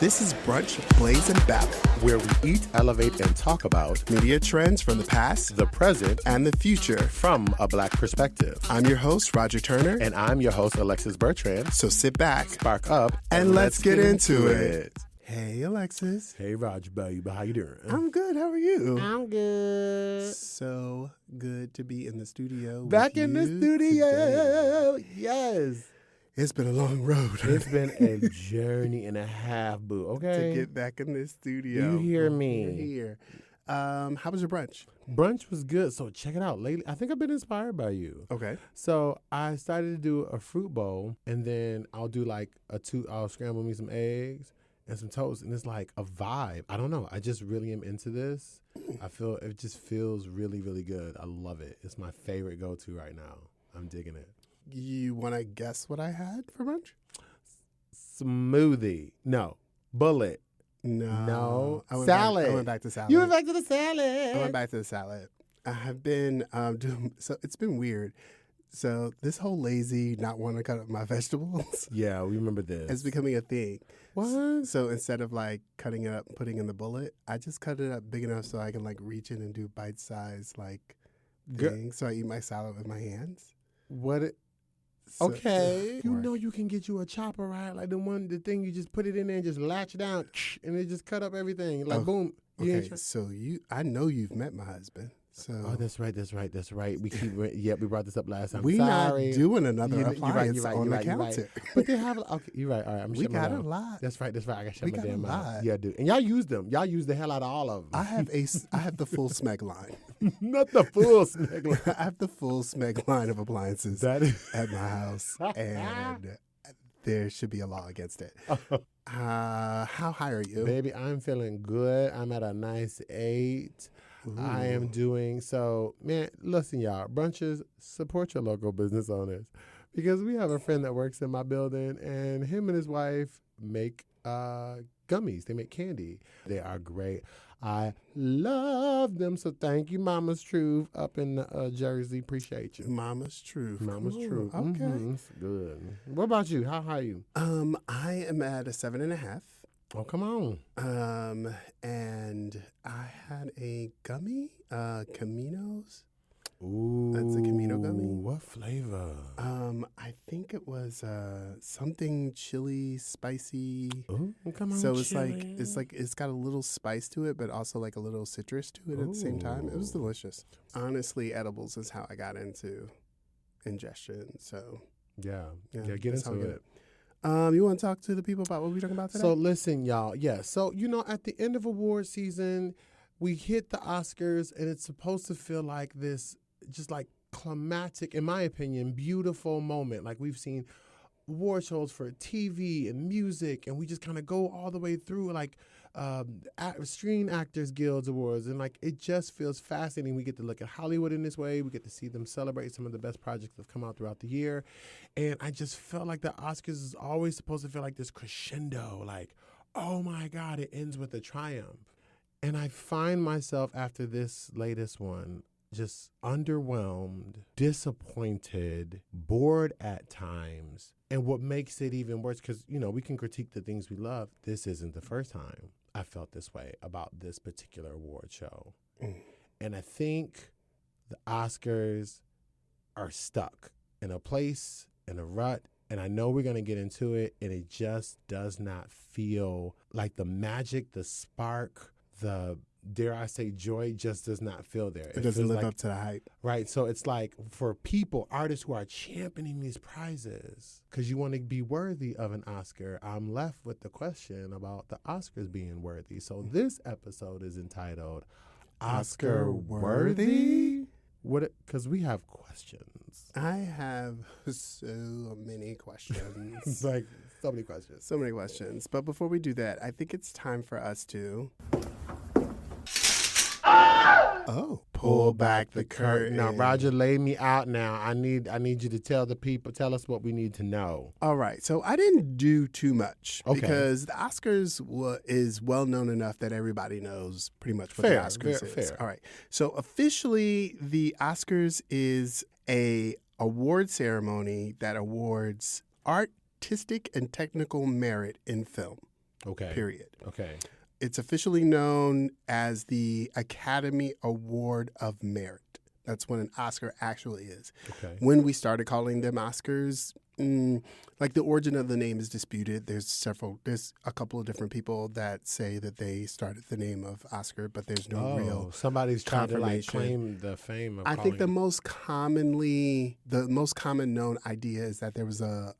This is Brunch, Blaze, and Babble, where we eat, elevate, and talk about media trends from the past, the present, and the future from a Black perspective. I'm your host, Roger Turner. And I'm your host, Alexis Bertrand. So sit back, spark up, and let's get into it. Hey, Alexis. Hey, Roger, baby. How you doing? I'm good. How are you? I'm good. So good to be in the studio. Back in the studio. Today. Yes. It's been a long road. It's been a journey and a half, boo. Okay. To get back in this studio. You hear me? You're here. How was your brunch? Brunch was good. So check it out. Lately, I think I've been inspired by you. Okay. So I started to do a fruit bowl, and then I'll do like I'll scramble me some eggs and some toast, and it's like a vibe. I don't know. I just really am into this. I feel it just feels really, really good. I love it. It's my favorite go-to right now. I'm digging it. You want to guess what I had for brunch? Smoothie. No. Bullet. No. Salad. I went back to salad. You went back to the salad. I went back to the salad. I have been doing, so it's been weird. So this whole lazy not wanting to cut up my vegetables. Yeah, we remember this. It's becoming a thing. What? So instead of like cutting it up and putting in the bullet, I just cut it up big enough so I can like reach in and do bite-sized like things. So I eat my salad with my hands. What? Okay. You know you can get you a chopper, right? Like the thing you just put it in there and just latch down and it just cut up everything. Like boom. Okay, so I know you've met my husband. So that's right. We brought this up last time. We're not doing another appliance on the counter. But they have you're right. All right, I'm we got a lot. That's right. I got shut my damn mouth. Lot. Yeah, dude. And y'all use them. Y'all use the hell out of all of them. I have the full Smeg line. Not the full Smeg line. I have the full Smeg line of appliances at my house, and there should be a law against it. How high are you? Baby, I'm feeling good. I'm at a nice 8. Ooh. I am doing so. Man, listen, y'all. Brunches, support your local business owners, because we have a friend that works in my building, and him and his wife make gummies. They make candy. They are great. I love them. So thank you, Mama's Truth up in Jersey. Appreciate you. Mama's Truth. Mama's Truth. Okay. Mm-hmm. It's good. What about you? How high are you? I am at a 7.5. Oh, come on. And I had a gummy, Caminos. Ooh. That's a Camino gummy. What flavor? I think it was something chili, spicy. Ooh, come on. So chili. it's got a little spice to it, but also like a little citrus to it at the same time. It was delicious. Honestly, edibles is how I got into ingestion. So yeah, get into it. You want to talk to the people about what we're talking about today? So listen, y'all. Yeah. So, at the end of award season, we hit the Oscars, and it's supposed to feel like this just like climatic, in my opinion, beautiful moment. Like we've seen award shows for TV and music, and we just kind of go all the way through like Screen Actors Guilds Awards, and like it just feels fascinating. We get to look at Hollywood in this way. We get to see them celebrate some of the best projects that have come out throughout the year, and I just felt like the Oscars is always supposed to feel like this crescendo, like, oh my God, it ends with a triumph. And I find myself after this latest one just underwhelmed, disappointed, bored at times. And what makes it even worse, because, we can critique the things we love. This isn't the first time I felt this way about this particular award show. And I think the Oscars are stuck in a place, in a rut. And I know we're going to get into it, and it just does not feel like the magic, the spark, the, dare I say, joy just does not feel there. It doesn't live up to the hype. Right. So it's like for people, artists who are championing these prizes, because you want to be worthy of an Oscar, I'm left with the question about the Oscars being worthy. So this episode is entitled Oscar Worthy? Because we have questions. I have so many questions. Like so many questions. So many questions. But before we do that, I think it's time for us to... pull back the curtain. Now, Roger, lay me out now. I need you to tell us what we need to know. All right. So I didn't do too much because the Oscars is well known enough that everybody knows pretty much what the Oscars is. Fair. All right. So officially, the Oscars is a award ceremony that awards artistic and technical merit in film. Okay. Period. Okay. It's officially known as the Academy Award of Merit. That's what an Oscar actually is. Okay. When we started calling them Oscars, like the origin of the name is disputed. There's a couple of different people that say that they started the name of Oscar, but there's no real somebody's trying to like confirmation. claim the fame of I calling think the most common known idea is that there was a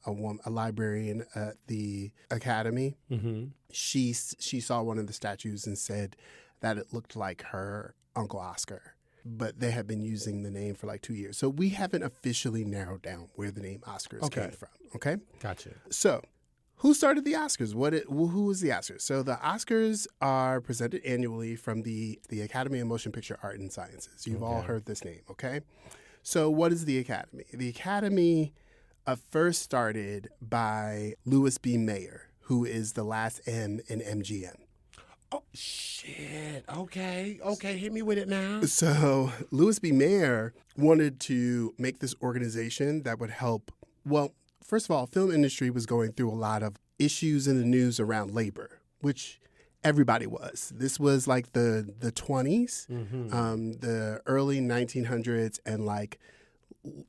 librarian at the Academy. Mm-hmm. She saw one of the statues and said that it looked like her Uncle Oscar. But they have been using the name for like 2 years. So we haven't officially narrowed down where the name Oscars came from. Okay? Gotcha. So who started the Oscars? Who was the Oscars? So the Oscars are presented annually from the Academy of Motion Picture Art and Sciences. You've all heard this name, okay? So what is the Academy? The Academy first started by Louis B. Mayer, who is the last M in MGM. Oh, shit. Okay. Hit me with it now. So Louis B. Mayer wanted to make this organization that would help. Well, first of all, film industry was going through a lot of issues in the news around labor, which everybody was. This was like the 20s, the early 1900s, and like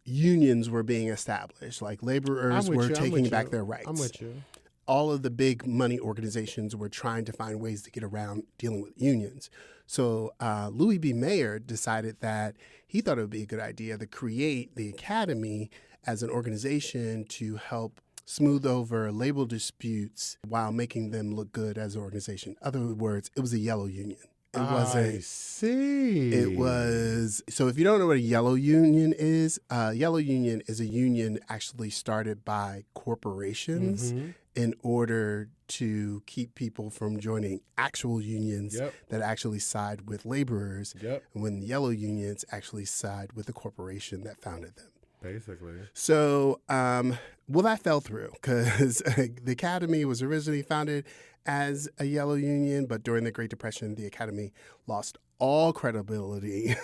unions were being established. Like laborers were taking back their rights. I'm with you. All of the big money organizations were trying to find ways to get around dealing with unions. So Louis B. Mayer decided that he thought it would be a good idea to create the Academy as an organization to help smooth over labor disputes while making them look good as an organization. In other words, it was a yellow union. I see. It was. So if you don't know what a yellow union is a union actually started by corporations in order to keep people from joining actual unions that actually side with laborers, when the yellow unions actually side with the corporation that founded them. Basically. So, that fell through because the Academy was originally founded as a yellow union, but during the Great Depression, the Academy lost all credibility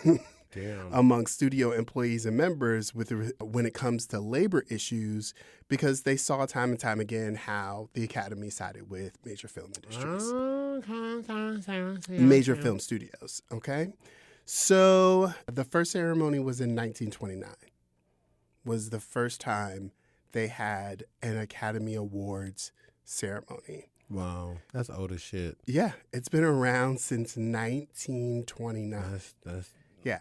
among studio employees and members when it comes to labor issues, because they saw time and time again how the Academy sided with major film industries, major film studios. Okay, so the first ceremony was in 1929. Was the first time they had an Academy Awards ceremony. Wow, that's old as shit. Yeah, it's been around since 1929.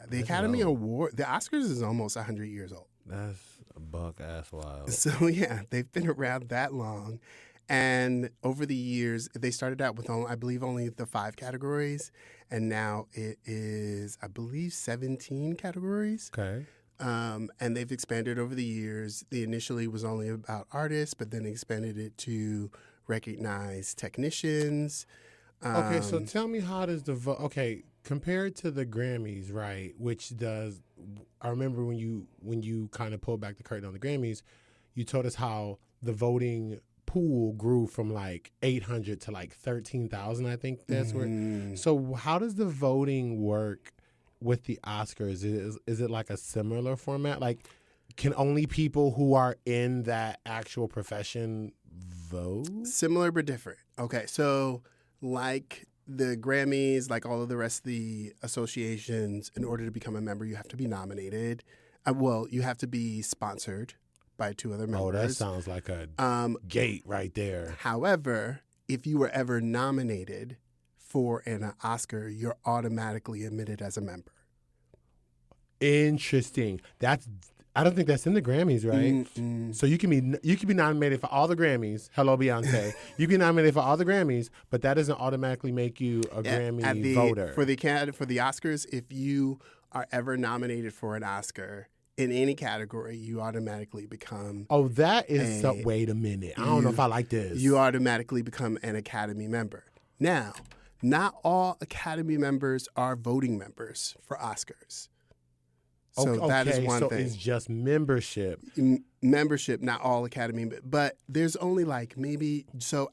The Academy Award, the Oscars is almost 100 years old. That's a buck ass wild. So yeah, they've been around that long. And over the years, they started out with, only the 5 categories. And now it is, I believe, 17 categories. Okay. And they've expanded over the years. The initially was only about artists, but then expanded it to recognize technicians. Okay, so tell me, how does compared to the Grammys, right? I remember when you kind of pulled back the curtain on the Grammys, you told us how the voting pool grew from like 800 to like 13,000. I think that's where. So how does the voting work with the Oscars? Is it like a similar format? Like, can only people who are in that actual profession vote? Similar but different. Okay, so like the Grammys, like all of the rest of the associations, in order to become a member, you have to be nominated. You have to be sponsored by 2 other members. Oh, that sounds like a gate right there. However, if you were ever nominated for an Oscar, you're automatically admitted as a member. Interesting. I don't think that's in the Grammys, right? So you can be nominated for all the Grammys. Hello, Beyonce. You can be nominated for all the Grammys, but that doesn't automatically make you a Grammy voter. For the Oscars, if you are ever nominated for an Oscar in any category, you automatically become. Oh, that is. Wait a minute. I don't know if I like this. You automatically become an Academy member. Now, not all Academy members are voting members for Oscars. So that is one thing. It's just membership. Membership, not all Academy, but there's only like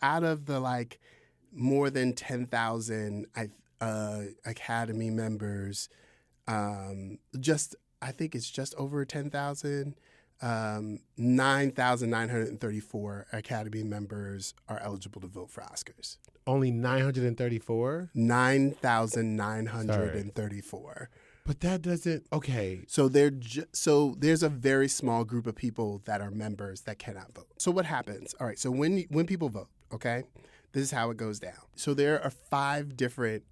out of the like more than 10,000 Academy members, I think it's just over 10,000. 9,934 Academy members are eligible to vote for Oscars. Only 934? 9,934. But that doesn't, okay. So there's a very small group of people that are members that cannot vote. So what happens? All right, so when people vote, okay, this is how it goes down. So there are five different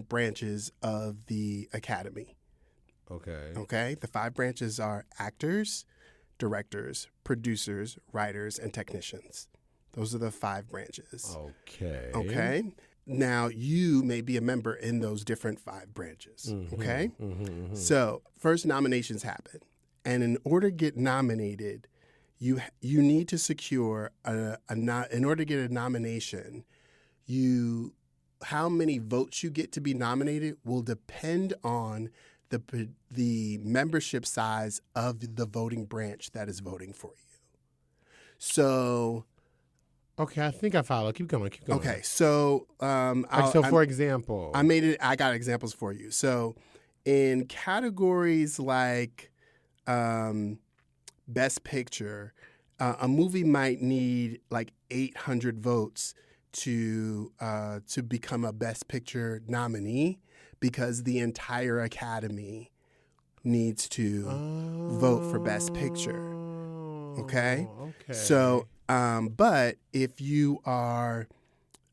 branches of the Academy. Okay. Okay, the five branches are actors, directors, producers, writers, and technicians. Those are the five branches. Okay. Okay. Now, you may be a member in those different five branches. Okay. So first nominations happen. And in order to get nominated, you need to secure in order to get a nomination, how many votes you get to be nominated will depend on the membership size of the voting branch that is voting for you. So, okay, I think I follow. Keep going. okay, so for example, I got examples for you. So, in categories like Best Picture, a movie might need like 800 votes to become a Best Picture nominee, because the entire Academy needs to vote for Best Picture. Okay? So, but if you are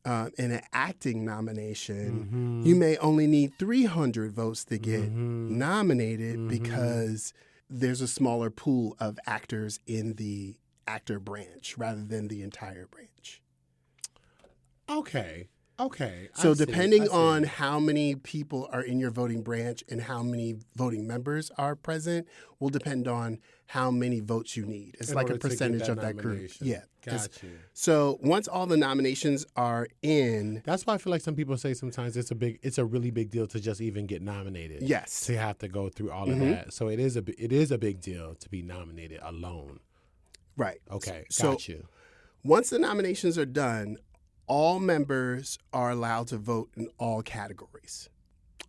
in an acting nomination, you may only need 300 votes to get nominated, because there's a smaller pool of actors in the actor branch rather than the entire branch. Okay. So depending on how many people are in your voting branch and how many voting members are present will depend on how many votes you need. It's like a percentage of that group. Yeah. Got you. So once all the nominations are in. That's why I feel like some people say sometimes it's a really big deal to just even get nominated. Yes. To have to go through all of that. So it is a big deal to be nominated alone. Right. Okay. So Got you. Once the nominations are done, all members are allowed to vote in all categories.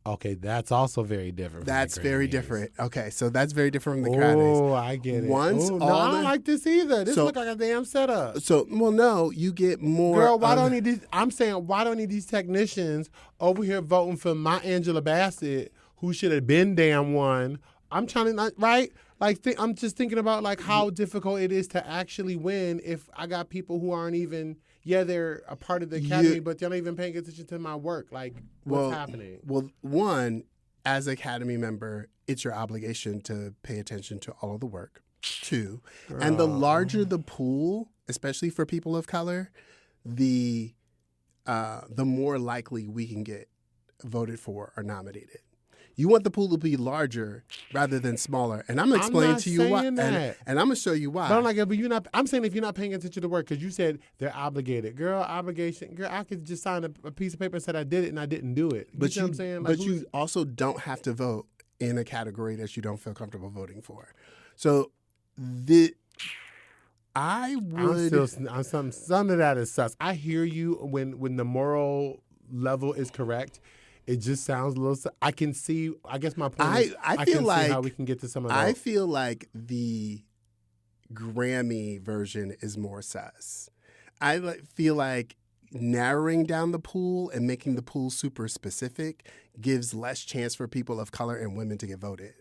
Okay, that's also very different. That's very different. Okay, so that's very different from the Grammys. Grammys. Oh, I get it. I don't like this either. This looks like a damn setup. So, well, no, you get more. Girl, why don't these technicians over here voting for my Angela Bassett, who should have been damn won? I'm trying to, right? Like, I'm just thinking about like how difficult it is to actually win if I got people who aren't even. Yeah, they're a part of the Academy, but they're not even paying attention to my work. Like, what's happening? Well, one, as an Academy member, it's your obligation to pay attention to all of the work. Two, and the larger the pool, especially for people of color, the more likely we can get voted for or nominated. You want the pool to be larger rather than smaller, and I'm gonna explain to you why. And I'm gonna show you why. But I'm saying if you're not paying attention to the work, because you said they're obligated. Girl, obligation. Girl, I could just sign a piece of paper and said I did it and I didn't do it. But you know what I'm saying? Like, but you also don't have to vote in a category that you don't feel comfortable voting for. So I would. Some of that is sus. I hear you when the moral level is correct. It just sounds a little. I can see. I guess my point is, I feel like how we can get to some of that. I feel like the Grammy version is more sus. I feel like narrowing down the pool and making the pool super specific gives less chance for people of color and women to get voted.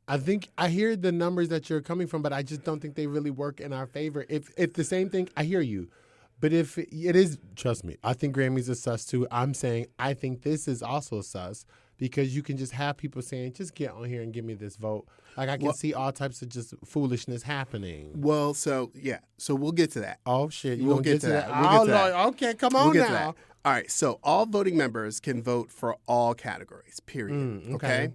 I think I hear the numbers that you're coming from, but I just don't think they really work in our favor. If the same thing, I hear you. But if it is, trust me, I think Grammys are sus too. I'm saying I think this is also sus because you can just have people saying, just get on here and give me this vote. Like I can see all types of just foolishness happening. Well, so yeah. So we'll get to that. Oh, shit. We'll get to that. Okay, come on now. All right. So all voting members can vote for all categories, period. Okay.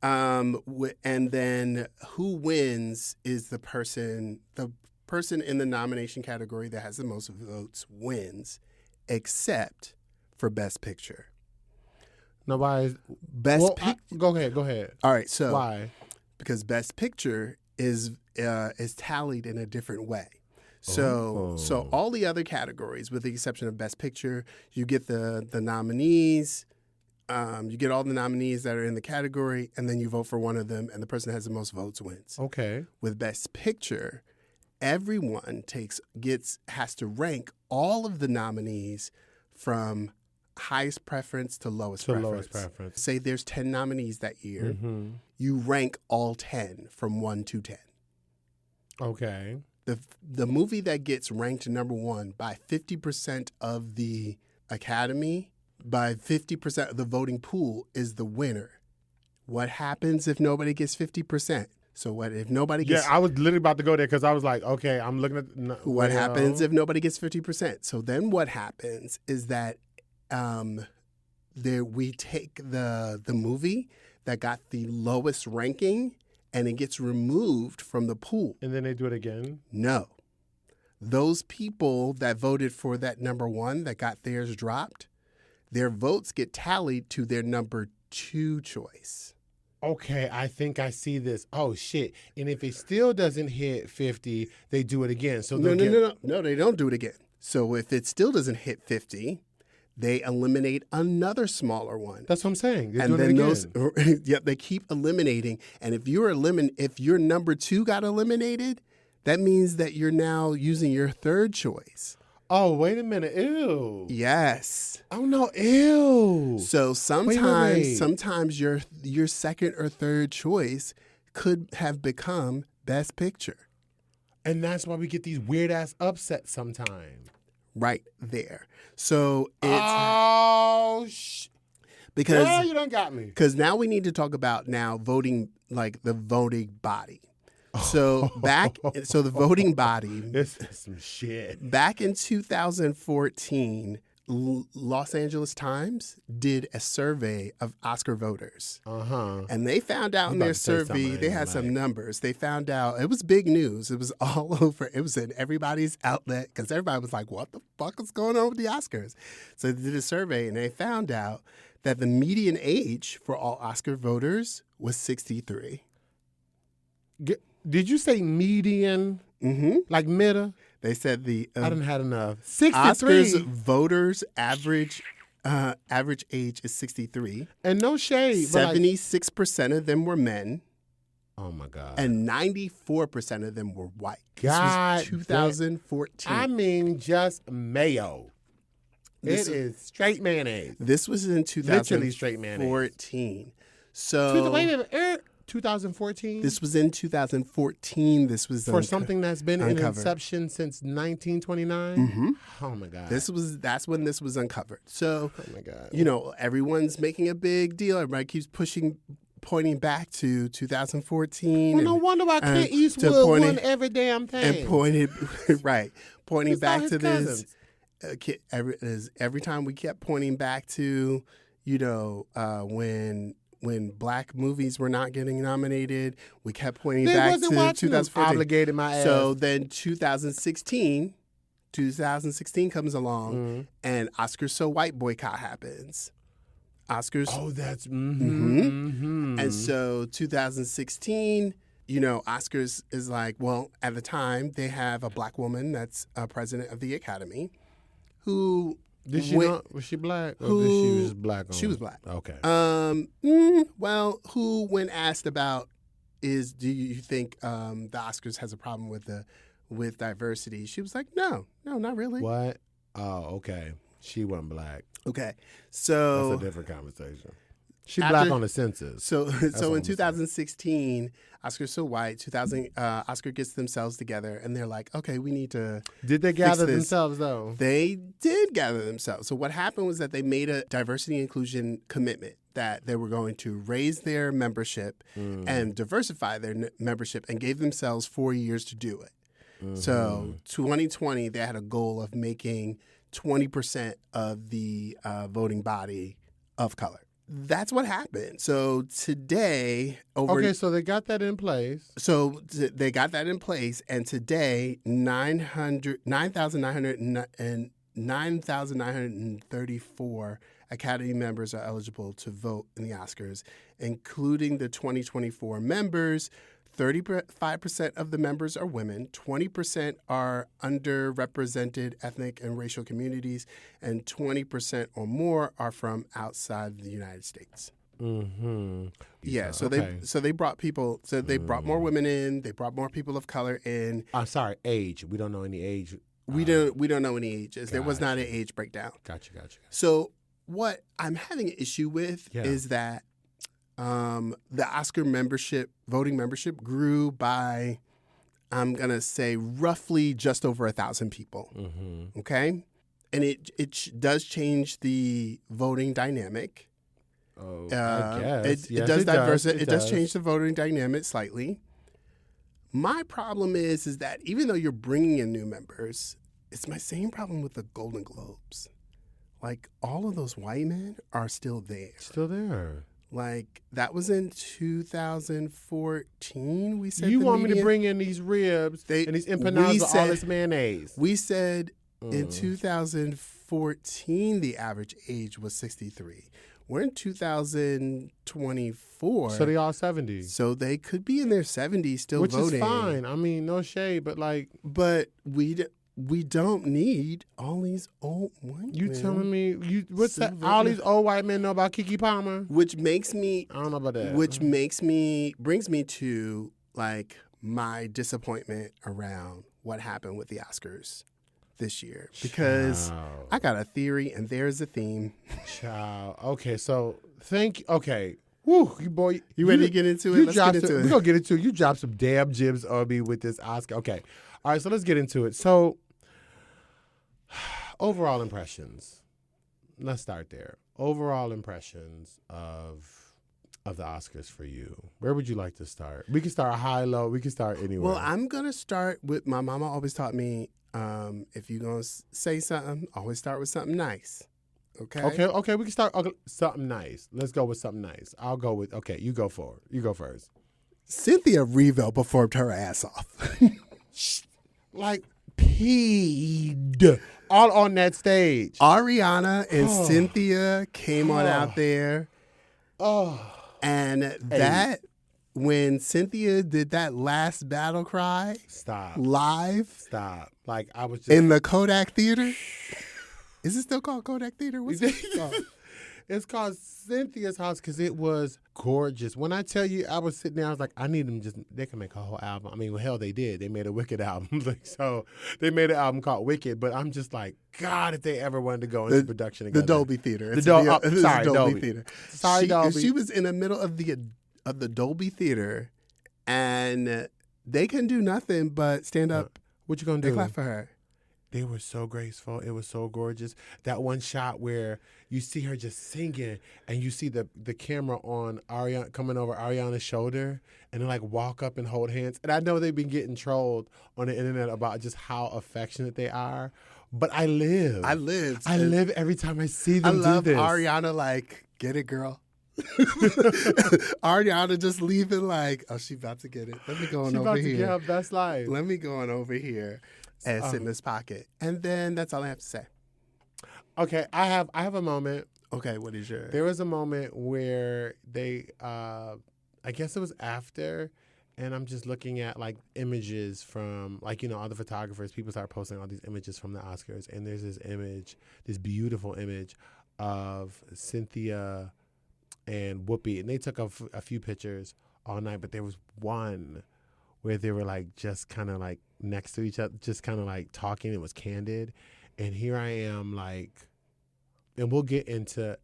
And then who wins is the person in the nomination category that has the most votes wins, except for Best Picture. Nobody's Go ahead. All right, so why? Because Best Picture is tallied in a different way. So all the other categories, with the exception of Best Picture, you get the nominees, You get all the nominees that are in the category, and then you vote for one of them, and the person that has the most votes wins. Okay. With Best Picture, everyone has to rank all of the nominees from highest preference to lowest preference. Say there's 10 nominees that year. Mm-hmm. You rank all 10 from 1 to 10. Okay. The movie that gets ranked number 1 by 50% of the Academy, by 50% of the voting pool, is the winner. What happens if nobody gets 50%? So what if nobody gets... Yeah, I was literally about to go there because I was like, okay, I'm looking at... What happens if nobody gets 50%? So then what happens is that we take the movie that got the lowest ranking and it gets removed from the pool. And then they do it again? No. Those people that voted for that number 1 that got theirs dropped, their votes get tallied to their number 2 choice. Okay, I think I see this. Oh, shit. And if it still doesn't hit 50, they do it again. So No, they don't do it again. So if it still doesn't hit 50, they eliminate another smaller one. That's what I'm saying. They're and doing then it again. Yep, they keep eliminating. And if your number 2 got eliminated, that means that you're now using your 3rd choice. Oh, wait a minute. Ew. Yes. Oh, no. Ew. So sometimes Wait. sometimes your 2nd or 3rd choice could have become Best Picture. And that's why we get these weird-ass upsets sometimes. Right there. So it's... Because... Well, you done got me. Because now we need to talk about voting, like the voting body. So the voting body. This is some shit. Back in 2014, Los Angeles Times did a survey of Oscar voters. Uh-huh. And they found out in their survey, they had some numbers. They found out, it was big news. It was all over. It was in everybody's outlet because everybody was like, what the fuck is going on with the Oscars? So they did a survey and they found out that the median age for all Oscar voters was 63. Did you say median? Mm-hmm. Like middle? They said the I didn't have enough. 63. Oscars voters average age is 63. And no shade. 76% of them were men. Oh my God. And 94% of them were white. God, this was 2014. I mean, just mayo. It is straight mayonnaise. This was in 2014. Literally straight mayonnaise. So wait a minute. 2014? This was in 2014. This was for something that's been uncovered. In inception since 1929? Mm-hmm. Oh my God. That's when this was uncovered. So, oh my God. Everyone's making a big deal. Everybody keeps pointing back to 2014. Well, no wonder why Clint Eastwood won every damn thing. And pointing back to this. Every time we kept pointing back to, when black movies were not getting nominated, we kept pointing back to 2014. Obligated my ass. So then 2016 comes along, and Oscars So White boycott happens. Oscars. Oh, that's... And so 2016, Oscars is like, well, at the time, they have a black woman that's president of the Academy who... was she black? Or she was black? She was black. Okay. Well, who, when asked about, do you think the Oscars has a problem with diversity? She was like, no, not really. What? Oh, okay. She wasn't black. Okay, so that's a different conversation. She black on the census. So in 2016, Oscars So White, Oscar gets themselves together, and they're like, okay, we need to Did they gather themselves, though? They did gather themselves. So what happened was that they made a diversity and inclusion commitment that they were going to raise their membership and diversify their membership, and gave themselves 4 years to do it. Mm-hmm. So 2020, they had a goal of making 20% of the voting body of color. That's what happened. So today, so they got that in place. So they got that in place, and today 9,934 Academy members are eligible to vote in the Oscars, including the 2024 members. 35% of the members are women, 20% are underrepresented ethnic and racial communities, and 20% or more are from outside the United States. Mm-hmm. Yeah, so okay. they brought people. So they brought more women in. They brought more people of color in. I'm sorry, age. We don't know any age. We don't know any ages. There was not an Gotcha. age breakdown. Gotcha. So what I'm having an issue with is that the Oscar voting membership grew by, I'm gonna say, roughly just over 1,000 people. Mm-hmm. Okay, and it does change the voting dynamic. Oh, I guess. It does change the voting dynamic slightly. My problem is that even though you're bringing in new members, it's my same problem with the Golden Globes. Like, all of those white men are still there. Still there. Like, that was in 2014, we said. You want me to bring in these ribs and these empanadas with all this mayonnaise. We said in 2014, the average age was 63. We're in 2024. So they all 70. So they could be in their 70s still Which voting. Which is fine. I mean, no shade, but like... But we don't need all these old white men. You telling me... what's that? Voting. All these old white men know about Keke Palmer? Which makes me... I don't know about that. Which brings me to, like, my disappointment around what happened with the Oscars this year, because I got a theory and there's a theme. Child. Okay, so okay. Woo, you ready to get into it? Let's get into it. We're gonna get into it. You dropped some damn gems on me with this Oscar. Okay. All right, so let's get into it. So overall impressions. Let's start there. Overall impressions of the Oscars for you. Where would you like to start? We can start high, low. We can start anywhere. Well, I'm gonna start with, my mama always taught me, if you're going to say something, always start with something nice. Okay? Okay. We can start something nice. Let's go with something nice. I'll go with, okay, you go forward. You go first. Cynthia Erivo performed her ass off. Like, peed all on that stage. Ariana and Cynthia came on out there. And when Cynthia did that last battle cry, live, like, I was just in the Kodak Theater. Is it still called Kodak Theater? What's it called? It's called Cynthia's House because it was gorgeous. When I tell you, I was sitting there, I was like, I need them they can make a whole album. I mean, well, hell, they did. They made a Wicked album. So they made an album called Wicked, but I'm just like, God, if they ever wanted to go into production together. The Dolby Theater. Sorry, Dolby Theater. Sorry, Dolby. She was in the middle of the Dolby Theater, and they can do nothing but stand up. What you gonna do? They clap for her. They were so graceful. It was so gorgeous. That one shot where you see her just singing and you see the camera on Ariana coming over Ariana's shoulder and then like walk up and hold hands. And I know they've been getting trolled on the internet about just how affectionate they are. But I live every time I see them do this. I love Ariana, like, get it, girl. Ariana just leaving like, oh, she about to get it. Let me go on over here. She about to get her best life. Let me go on over here and sit in this pocket. And then that's all I have to say. Okay, I have a moment. Okay, what is your... There was a moment where they, I guess it was after, and I'm just looking at, like, images from, like, you know, all the photographers. People start posting all these images from the Oscars, and there's this image, this beautiful image of Cynthia and Whoopi, and they took a few pictures all night, but there was one where they were like just kind of like next to each other, just kind of like talking. It was candid, and here I am like, and we'll get into.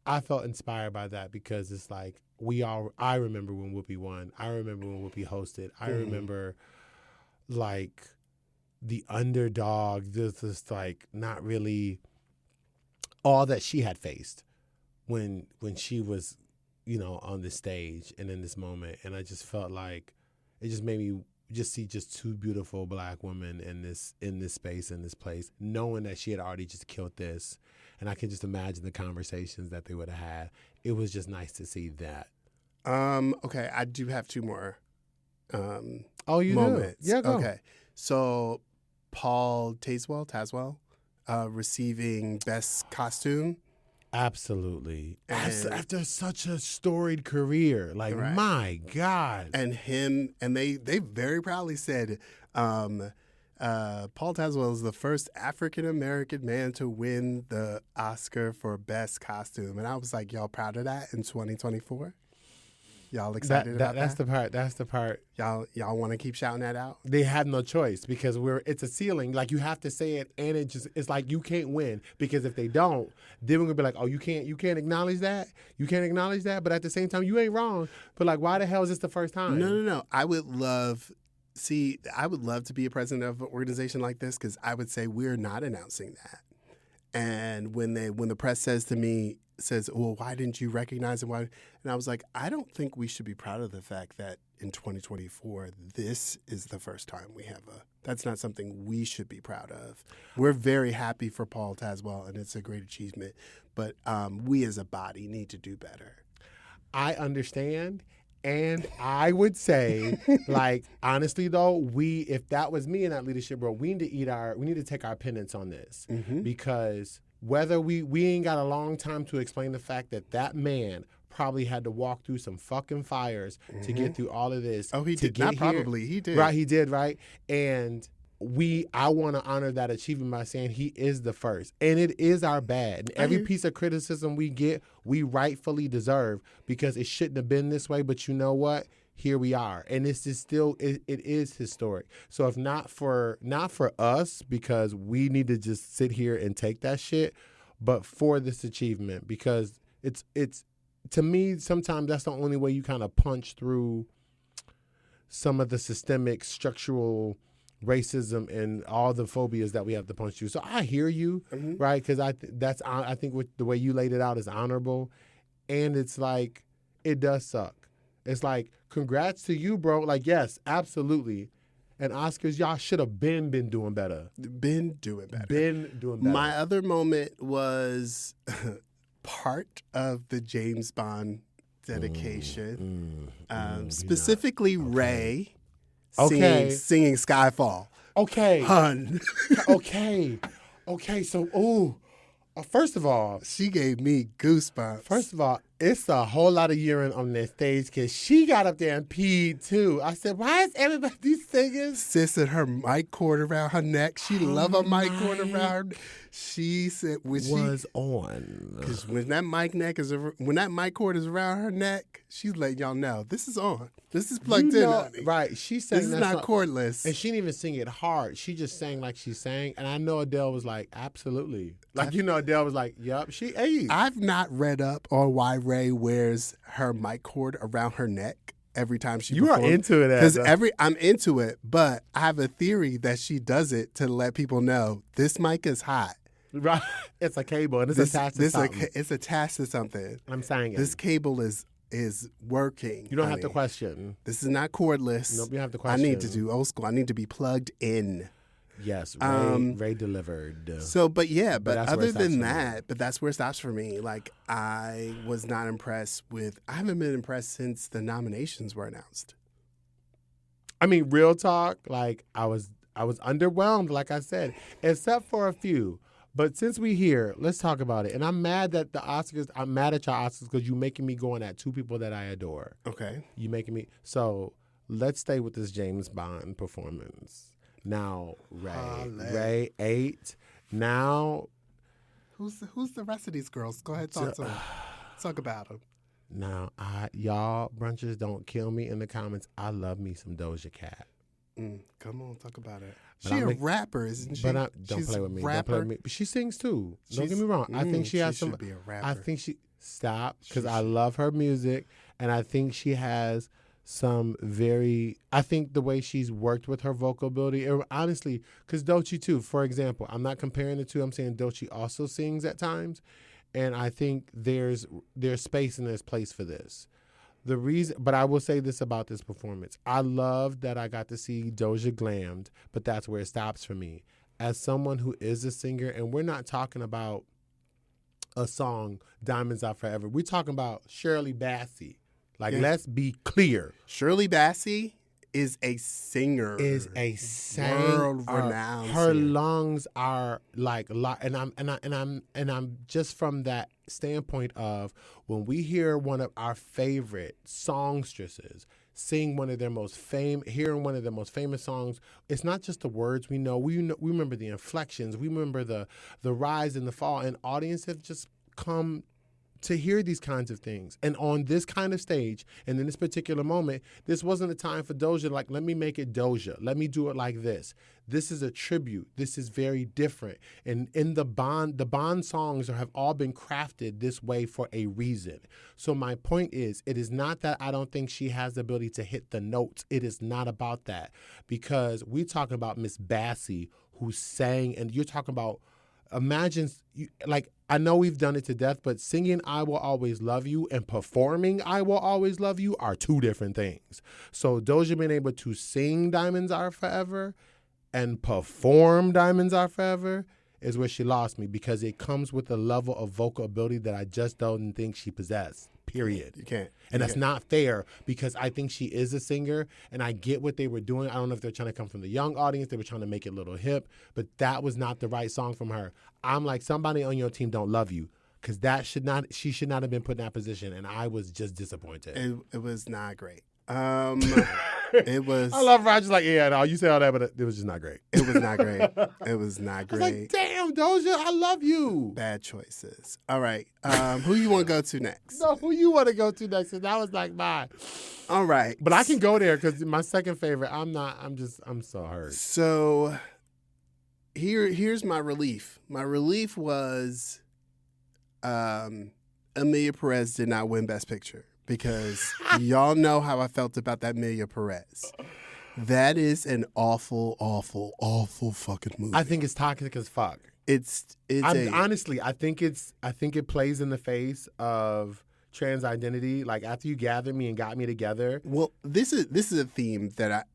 I felt inspired by that because it's like I remember when Whoopi won. I remember when Whoopi hosted. I remember like the underdog. This like not really all that she had faced when she was, you know, on the stage and in this moment. And I just felt like it just made me just see just two beautiful black women in this space, in this place, knowing that she had already just killed this. And I can just imagine the conversations that they would have had. It was just nice to see that. Okay, I do have two more you moments. Do? Yeah, go. Okay. So Paul Tazewell, receiving Best Costume Absolutely. And- After such a storied career. Like, Right. my God. And him, and they very proudly said, Paul Tazewell is the first African-American man to win the Oscar for Best Costume. And I was like, y'all proud of that in 2024? Y'all excited about that? That's the part. Y'all want to keep shouting that out? They have no choice because it's a ceiling. Like, you have to say it, and it's like you can't win, because if they don't, then we're gonna be like, oh, you can't acknowledge that. You can't acknowledge that. But at the same time, you ain't wrong. But like, why the hell is this the first time? No. I would love to be a president of an organization like this, because I would say we're not announcing that. And when the press says, well, why didn't you recognize it? Why? And I was like, I don't think we should be proud of the fact that in 2024, this is the first time we have that's not something we should be proud of. We're very happy for Paul Tazewell, and it's a great achievement. But we as a body need to do better. I understand. And I would say, like, honestly though, if that was me in that leadership role, we need to take our penance on this, because whether we ain't got a long time to explain the fact that man probably had to walk through some fucking fires to get through all of this. Oh, he did. Not probably. He did. Right, he did, right? And I want to honor that achievement by saying he is the first. And it is our bad. And every piece of criticism we get, we rightfully deserve, because it shouldn't have been this way. But you know what? Here we are. And this is it is historic. So if not for us, because we need to just sit here and take that shit, but for this achievement, because it's to me, sometimes that's the only way you kind of punch through some of the systemic structural racism and all the phobias that we have to punch through. So I hear you, right? Because I think the way you laid it out is honorable, and it's like, it does suck. It's like, congrats to you, bro. Like, yes, absolutely. And Oscars, y'all should have been doing better. Been doing better. My other moment was part of the James Bond dedication, specifically Ray. Singing Skyfall. Okay. Hun. Okay. So, first of all, she gave me goosebumps. First of all, it's a whole lot of urine on that stage, because she got up there and peed too. I said, why is everybody singing? Sis and her mic cord around her neck. She love a mic cord around her. She said on. Because when that mic cord is around her neck, she's letting y'all know this is on. This is plugged in, honey. Right. She sang this is not cordless. And she didn't even sing it hard. She just sang like she sang. And I know Adele was like, absolutely. Like, Adele was like, yup, she ate. I've not read up on why Ray wears her mic cord around her neck every time she performs. You are into it, because I'm into it, but I have a theory that she does it to let people know this mic is hot. Right, it's a cable and it's attached to something. It's attached to something. I'm saying this cable is working. You don't have to question. This is not cordless. Nope, you have to question. I need to do old school. I need to be plugged in. Yes, Ray delivered. So, but other than that, that's where it stops for me. Like, I was not impressed I haven't been impressed since the nominations were announced. I mean, real talk, like, I was underwhelmed, like I said, except for a few. But since we here, let's talk about it. And I'm mad at y'all Oscars, because you making me go on at two people that I adore. Okay. You making me. So let's stay with this James Bond performance. Now, Ray 8. Now, who's the rest of these girls? Go ahead, talk about them. Now, y'all brunches, don't kill me in the comments. I love me some Doja Cat. Come on, talk about it. She's a rapper, isn't she? But don't play with me. Don't play with me. But she sings too. Don't get me wrong. I think she has some. Should be a rapper. I think stop, because I love her music, and I think she has some I think the way she's worked with her vocal ability, honestly, because Doechii too, for example, I'm not comparing the two, I'm saying Doechii also sings at times, and I think there's space and there's place for this. But I will say this about this performance. I love that I got to see Doja glammed, but that's where it stops for me. As someone who is a singer, and we're not talking about a song, Diamonds Are Forever. We're talking about Shirley Bassey. Like, let's be clear. Shirley Bassey is a singer. Is a singer. World renowned. Her singer. lungs are like, and I'm just from that standpoint of when we hear one of our favorite songstresses sing one of their hearing one of their most famous songs, it's not just the words we know. We remember the inflections. We remember the rise and the fall, and audience have just come to hear these kinds of things. And on this kind of stage, and in this particular moment, this wasn't a time for Doja, like, let me make it Doja. Let me do it like this. This is a tribute. This is very different. And in the Bond songs have all been crafted this way for a reason. So my point is, it is not that I don't think she has the ability to hit the notes. It is not about that. Because we're talking about Miss Bassie, who sang, and you're talking about, imagine, like, I know we've done it to death, but singing I Will Always Love You and performing I Will Always Love You are two different things. So Doja being able to sing Diamonds Are Forever and perform Diamonds Are Forever is where she lost me, because it comes with a level of vocal ability that I just don't think she possessed, period. You can't. And that's not fair, because I think she is a singer, and I get what they were doing. I don't know if they're trying to come from the young audience. They were trying to make it a little hip, but that was not the right song from her. I'm like, somebody on your team don't love you, because she should not have been put in that position, and I was just disappointed. It was not great. It was. I love Roger's like, yeah, no, you say all that, but it was just not great. It was not great. It was not great. I was like, damn, Doja, I love you. Bad choices. All right. Who you want to go to next? No, who you want to go to next? And that was like mine. All right. But I can go there, because my second favorite, I'm so hurt. So here's my relief. My relief was Amelia Perez did not win Best Picture, because y'all know how I felt about that Amelia Perez. That is an awful, awful, awful fucking movie. I think it's toxic as fuck. Honestly, I think it plays in the face of trans identity. Like, after you gathered me and got me together. Well, this is a theme that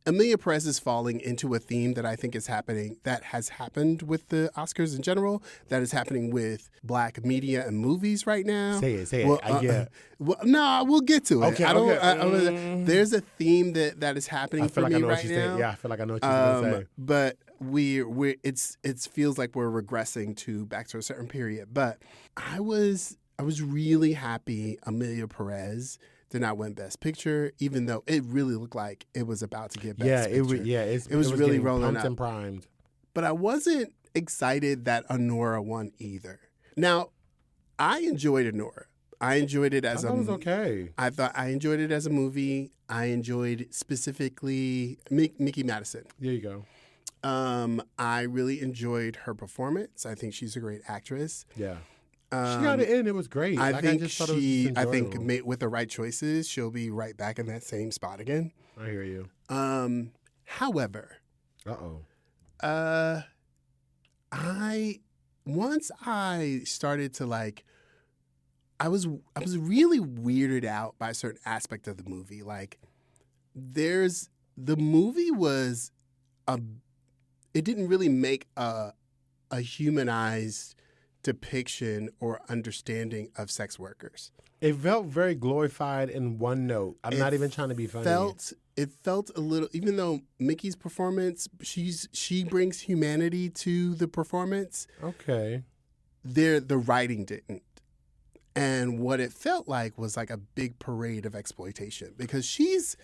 Amelia Perez is falling into a theme that I think is happening, that has happened with the Oscars in general, that is happening with Black media and movies right now. Say it. Well, Yeah. No, we'll get to it. Okay. There's a theme that is happening for me right now. Yeah, I feel like I know what you're going to say. But it feels like we're regressing back to a certain period. But I was really happy Amelia Perez did not win Best Picture, even though it really looked like it was about to get Best Picture. It was really rolling pumped up. and primed. But I wasn't excited that Honora won either. Now, I enjoyed Honora. I enjoyed it as I thought it was okay. I enjoyed it as a movie. I enjoyed specifically Mickey Madison. There you go. I really enjoyed her performance. I think she's a great actress. Yeah. She got it in. It was great. I think with the right choices, she'll be right back in that same spot again. I hear you. However, once I started to like, I was really weirded out by a certain aspect of the movie. Like, the movie was it didn't really make a humanized depiction or understanding of sex workers. It felt very glorified in one note. I'm not even trying to be funny. It felt a little, even though Mickey's performance, she brings humanity to the performance. Okay. The writing didn't. And what it felt like was like a big parade of exploitation, because she's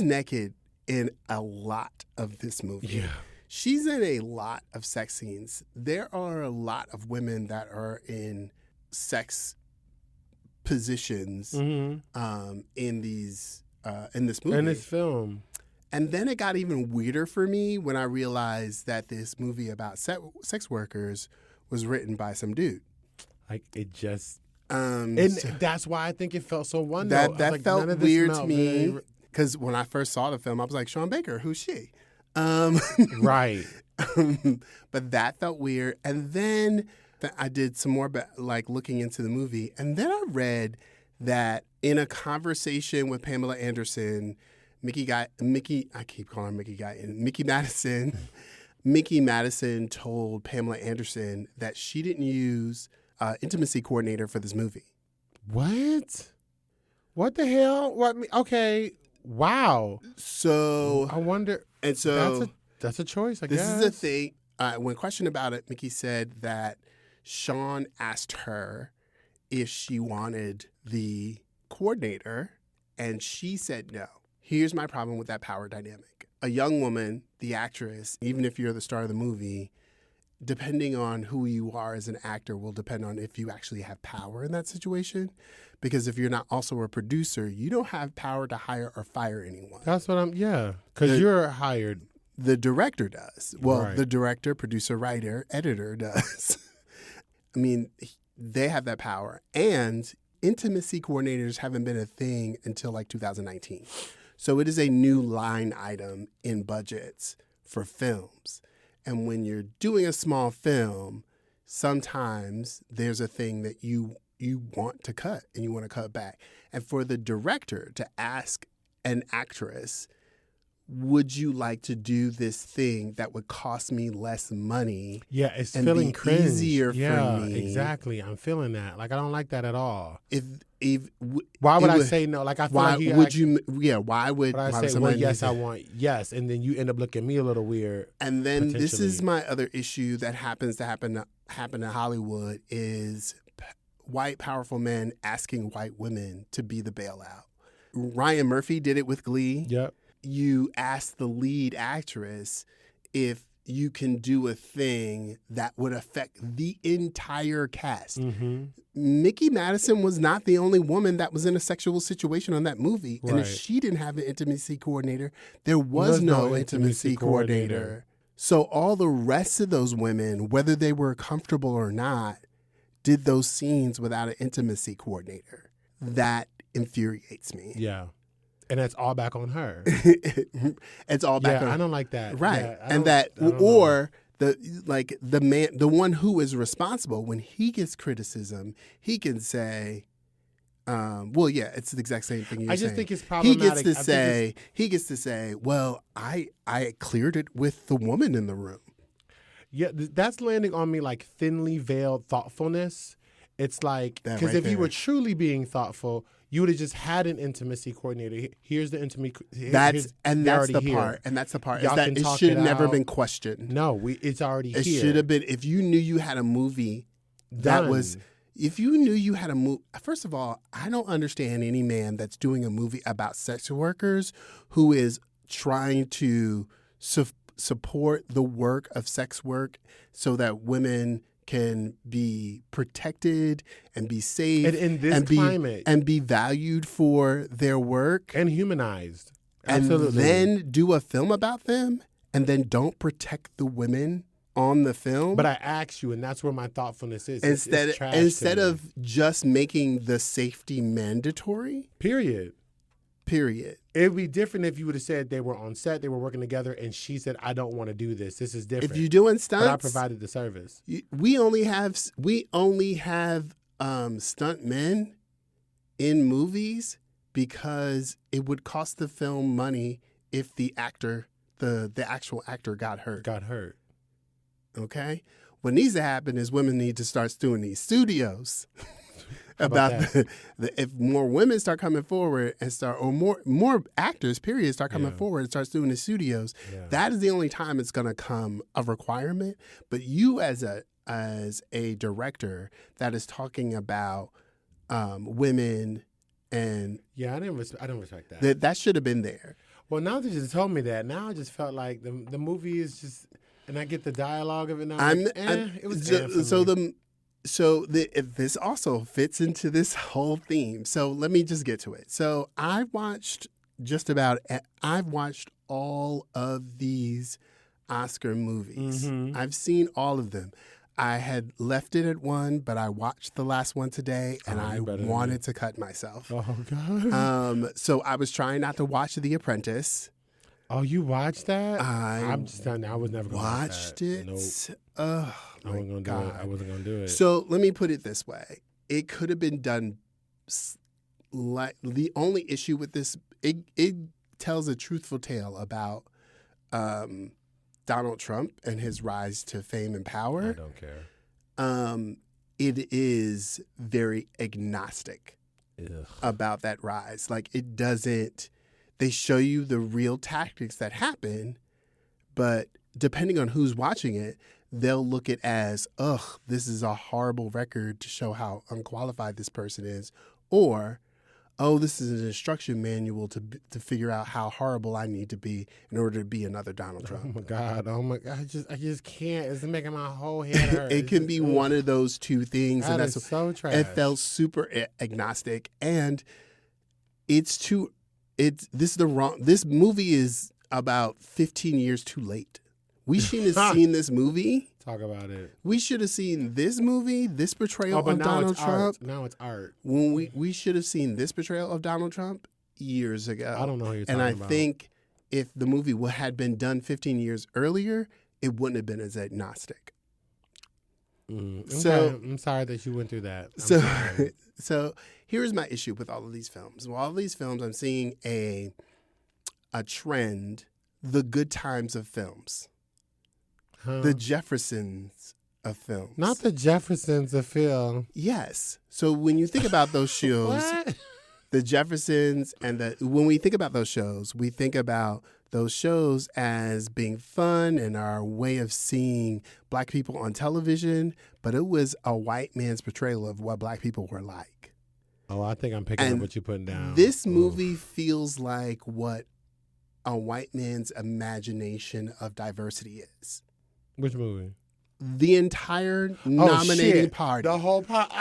naked in a lot of this movie. Yeah. She's in a lot of sex scenes. There are a lot of women that are in sex positions in this movie. In this film. And then it got even weirder for me when I realized that this movie about sex workers was written by some dude. Like, it just... and that's why I think it felt so wonderful. That felt weird to me, because when I first saw the film, I was like, Sean Baker, who's she? Right. But that felt weird. And then I did some more like looking into the movie. And then I read that in a conversation with Pamela Anderson, Mickey Madison told Pamela Anderson that she didn't use intimacy coordinator for this movie. What? What the hell? Okay. Wow. So I wonder. and so That's a choice, I this guess. is the thing. When questioned about it, Mickey said that Sean asked her if she wanted the coordinator, and she said no. Here's my problem with that power dynamic. A young woman, the actress, even if you're the star of the movie, depending on who you are as an actor will depend on if you actually have power in that situation. Because if you're not also a producer, you don't have power to hire or fire anyone. That's what because you're hired. The director does. Well, Right. the director, producer, writer, editor does. I mean, they have that power. And intimacy coordinators haven't been a thing until like 2019. So it is a new line item in budgets for films. And when you're doing a small film, sometimes there's a thing that you want to cut and you want to cut back. And for the director to ask an actress, would you like to do this thing that would cost me less money? Yeah, it's and feeling be cringe. easier Yeah, for me. exactly. I'm feeling that. Like, I don't like that at all. Why would I say no? Like, I feel why like would you? Yeah, why would I why would say, well, somebody yes, do I that? want yes, and then you end up looking at me a little weird. And then this is potentially. my other issue that happen in Hollywood is white powerful men asking white women to be the bailout. Ryan Murphy did it with Glee. Yep. You ask the lead actress if you can do a thing that would affect the entire cast. Mm-hmm. Mickey Madison was not the only woman that was in a sexual situation on that movie. And if Right. she didn't have an intimacy coordinator, there was no intimacy coordinator. So all the rest of those women, whether they were comfortable or not, did those scenes without an intimacy coordinator. That infuriates me. Yeah. And that's all back on her. It's all back on I don't like that. right. Yeah, And that or the one who is responsible, when he gets criticism, he can say, well, yeah, it's the exact same thing you're saying. I just think it's He problematic. gets to say, well, I cleared it with the woman in the room. Yeah, that's landing on me like thinly veiled thoughtfulness. It's like, That because right if you there. were truly being thoughtful, you would have just had an intimacy coordinator. Here's the intimacy. That's the part. And that's the part. Y'all Is that can it talk should it have never out. been questioned. No, it's already It here. should have been, if you knew you had a movie that Done. was, if you knew you had a movie, first of all, I don't understand any man that's doing a movie about sex workers who is trying to support the work of sex work so that women can be protected and be safe And in this climate. and be valued for their work and humanized. and Absolutely. then do a film about them and then don't protect the women on the film. But I asked you, and that's where my thoughtfulness is. It's trash to instead me. of just making the safety mandatory, period. period. It would be different if you would have said they were on set, they were working together, and she said, "I don't want to do this. This is different." If you're doing but stunts, I provided the service. we only have stunt men in movies because it would cost the film money if the actual actor got hurt. Got hurt. Okay, what needs to happen is women need to start suing these studios about if more women start coming forward and more actors period start coming Yeah. forward and start suing the studios. Yeah. That is the only time it's going to come a requirement. But you as a director that is talking about women and Yeah, I didn't respect that. that should have been there. Well, now that you just told me that, now I just felt like the movie is just, and I get the dialogue of it now. It was This also fits into this whole theme. So let me just get to it. So I've watched all of these Oscar movies. Mhm. I've seen all of them. I had left it at one, but I watched the last one today, and I you better than me. wanted to cut myself. Oh God. So I was trying not to watch The Apprentice. Oh, you watched that? I I'm just telling you, I was never going to watch Watched that. it. Nope. Oh I my wasn't going to do it. I God. wasn't going to do it. So let me put it this way: it could have been done. Like the only issue with this, it tells a truthful tale about Donald Trump and his rise to fame and I power. don't care. It is very agnostic Ugh. about that rise. Like it doesn't. They show you the real tactics that happen, but depending on who's watching it, they'll look at as, ugh, this is a horrible record to show how unqualified this person is, or, oh, this is an instruction manual to figure out how horrible I need to be in order to be another Donald Trump. Oh my God, I just can't. It's making my whole head hurt. It can be one of those two things, That and that's is so trash. It felt super agnostic, and this movie is about 15 years too late. We shouldn't have seen this movie. Talk about it. We should have seen this movie, this portrayal but of now Donald it's Trump. art. Now it's art. When we should have seen this portrayal of Donald Trump years ago. I don't know who you're talking about. about. And I think if the movie had been done 15 years earlier, it wouldn't have been as agnostic. Okay. So I'm sorry that you went through that. So here's my issue with all of these films. With all of these films, I'm seeing a trend, the good times of films. The Jeffersons of films. Not the Jeffersons of film. Yes. So when you think about those shows, the Jeffersons when we think about those shows, we think about those shows as being fun and our way of seeing Black people on television, but it was a white man's portrayal of what Black people were like. Oh, I think I'm picking up what you're putting down. This movie feels like what a white man's imagination of diversity is. Which movie? The entire nominating party. The whole party.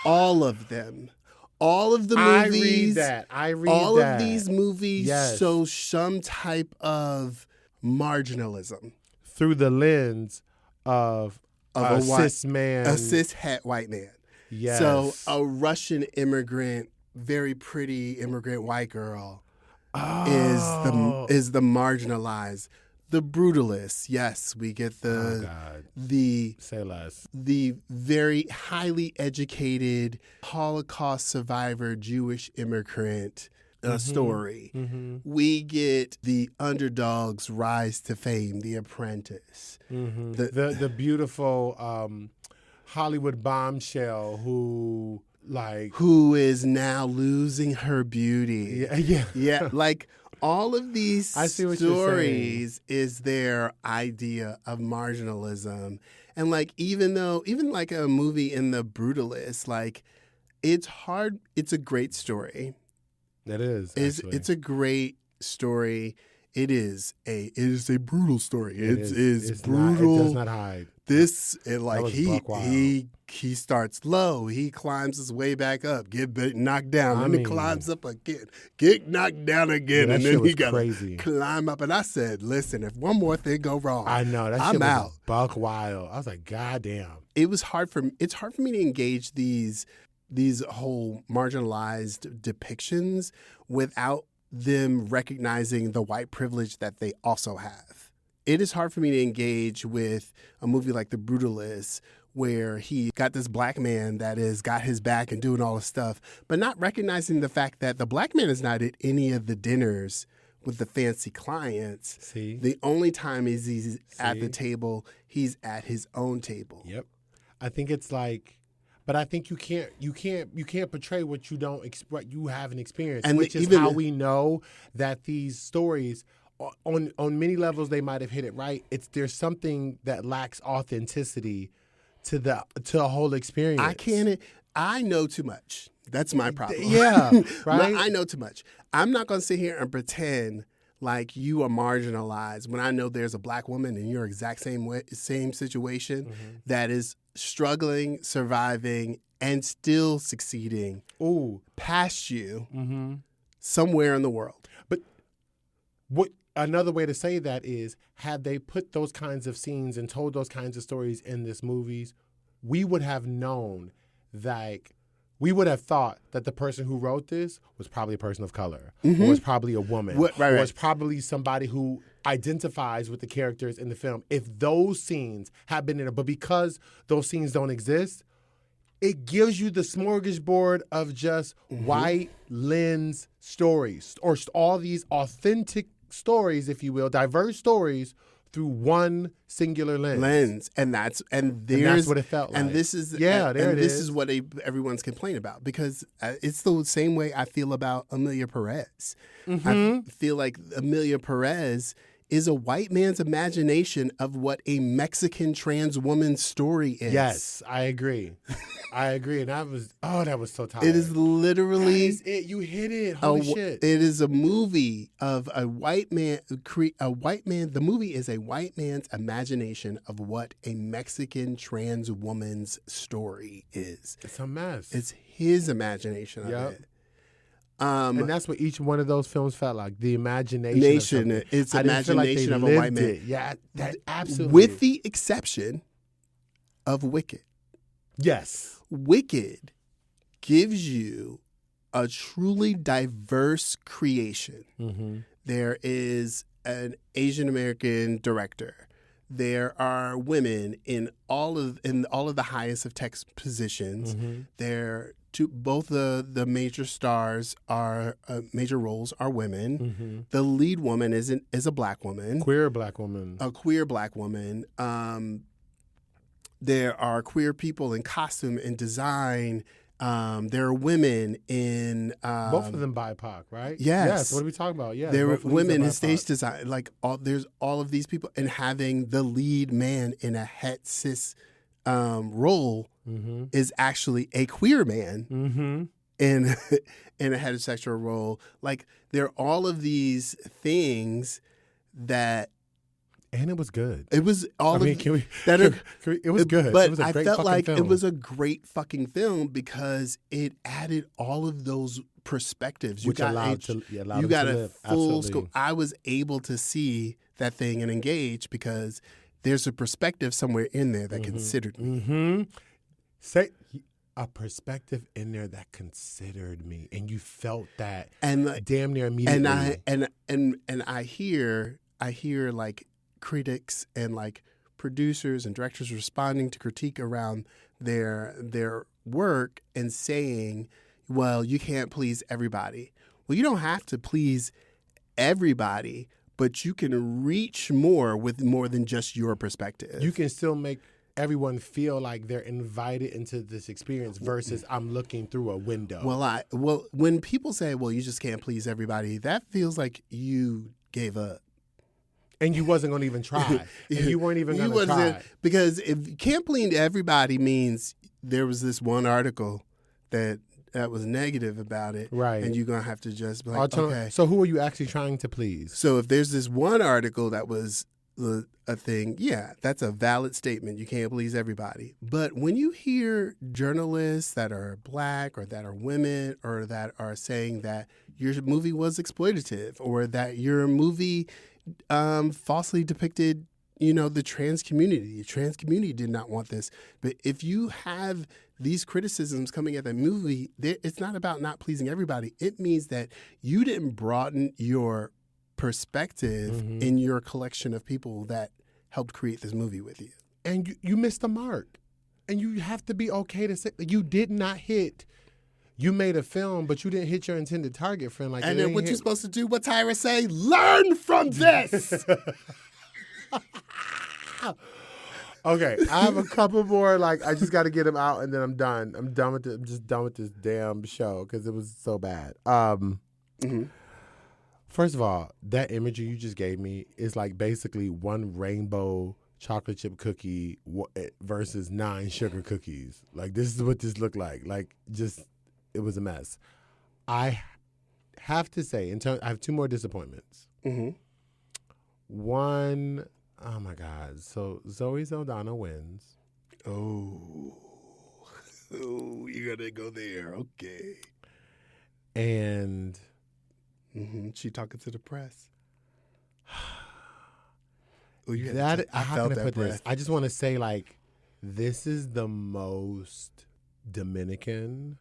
All of them. All of the movies. I read that. All of these movies show Yes. some type of marginalism. Through the lens of a cis man. A cis-het white man. Yes. So a Russian immigrant, very pretty immigrant white girl is the marginalized. The brutalists, yes, we get Say less. The very highly educated Holocaust survivor Jewish immigrant story. Mm-hmm. We get the underdog's rise to fame, The Apprentice. Mm-hmm. The beautiful Hollywood bombshell who is now losing her beauty. Yeah. Like all of these stories is their idea of marginalism. And like even like a movie in The Brutalist, like it's hard. It's a great story. It is. It's a great story. It is a brutal story. It's brutal. It does not hide. He starts low. He climbs his way back up, get knocked down, and then he climbs up again, get knocked down again, and then he got to climb up. And I said, listen, if one more thing go wrong, I know that I'm shit was out. Buck wild. I was like, God damn. It's hard for me to engage these whole marginalized depictions without them recognizing the white privilege that they also have. It is hard for me to engage with a movie like The Brutalist, where he got this black man that has got his back and doing all this stuff, but not recognizing the fact that the black man is not at any of the dinners with the fancy clients. See? The only time he's at the table, he's at his own table. Yep. I think it's like, but I think you can't portray what you don't you haven't experienced, and which is how we know that these stories, on many levels, they might have hit it right. There's something that lacks authenticity to a whole experience. I know too much. That's my problem. Yeah, right. I know too much. I'm not going to sit here and pretend like you are marginalized when I know there's a black woman in your exact same situation that is struggling, surviving, and still succeeding past you somewhere in the world. But what another way to say that is, had they put those kinds of scenes and told those kinds of stories in this movies, we would have known we would have thought that the person who wrote this was probably a person of color, or was probably a woman, or was probably somebody who identifies with the characters in the film. If those scenes had been in it, but because those scenes don't exist, it gives you the smorgasbord of just white lens stories, or all these authentic stories, if you will, diverse stories through one singular lens, and that's what it felt like. And this is there and it this is. is what everyone's complaining about, because it's the same way I feel about Amelia Perez. I feel like Amelia Perez is a white man's imagination of what a Mexican trans woman's story is. Yes, I agree. And that was so tired. It is literally you hit it. Holy shit. It is a movie of a white man. The movie is a white man's imagination of what a Mexican trans woman's story is. It's a mess. It's his imagination of it. And that's what each one of those films felt like. The imagination. It's I didn't feel like imagination they of a lived white man. it. Yeah, that absolutely. With the exception of Wicked. Yes. Wicked gives you a truly diverse creation. Mm-hmm. There is an Asian American director. There are women in all of the highest of tech positions. Both the major stars are major roles are women. Mm-hmm. The lead woman is a black woman, Queer black woman. a queer black woman. There are queer people in costume and design. There are women in both of them BIPOC, right? Yes. What are we talking about? Yeah, there are both of these women are in BIPOC. stage design. There's all of these people, and having the lead man in a het cis role is actually a queer man in in a heterosexual role. Like, there are all of these things that. And it was good. It was all it was good. But it was a I great felt fucking like film. it was a great fucking film because it added all of those perspectives. Which allowed you them got to a live. full Absolutely. scope. I was able to see that thing and engage because there's a perspective somewhere in there that considered me. Say a perspective in there that considered me, and you felt that And damn near immediately. And I hear like critics and like producers and directors responding to critique around their work and saying, well, you can't please everybody. Well, you don't have to please everybody, but you can reach more with more than just your perspective. You can still make everyone feel like they're invited into this experience versus I'm looking through a window. Well, when people say, well, you just can't please everybody, that feels like you gave up. And you wasn't going to even try. And you weren't even going to try. Because if you can't please everybody means there was this one article that was negative about it. Right. And you're going to have to just be like, okay. So who are you actually trying to please? So if there's this one article that was a thing, yeah, that's a valid statement. You can't please everybody. But when you hear journalists that are black or that are women or that are saying that your movie was exploitative or that your movie falsely depicted, the trans community. The trans community did not want this. But if you have these criticisms coming at that movie, it's not about not pleasing everybody. It means that you didn't broaden your perspective in your collection of people that helped create this movie with you. And you missed the mark. And you have to be okay to say you did not hit. You made a film, but you didn't hit your intended target, friend. Like, and then what you're supposed to do, what Tyra say? Learn from this! Okay, I have a couple more. Like, I just got to get them out, and then I'm done. I'm just done with this damn show because it was so bad. First of all, that imagery you just gave me is like basically one rainbow chocolate chip cookie versus 9 sugar cookies. Like, this is what this looked like. Like, just, it was a mess. I have to say, I have 2 more disappointments. One, oh my God. So Zoe Saldana wins. Oh, you're going to go there. Okay. And she talking to the press. How can I put this? I just want to say, like, this is the most Dominican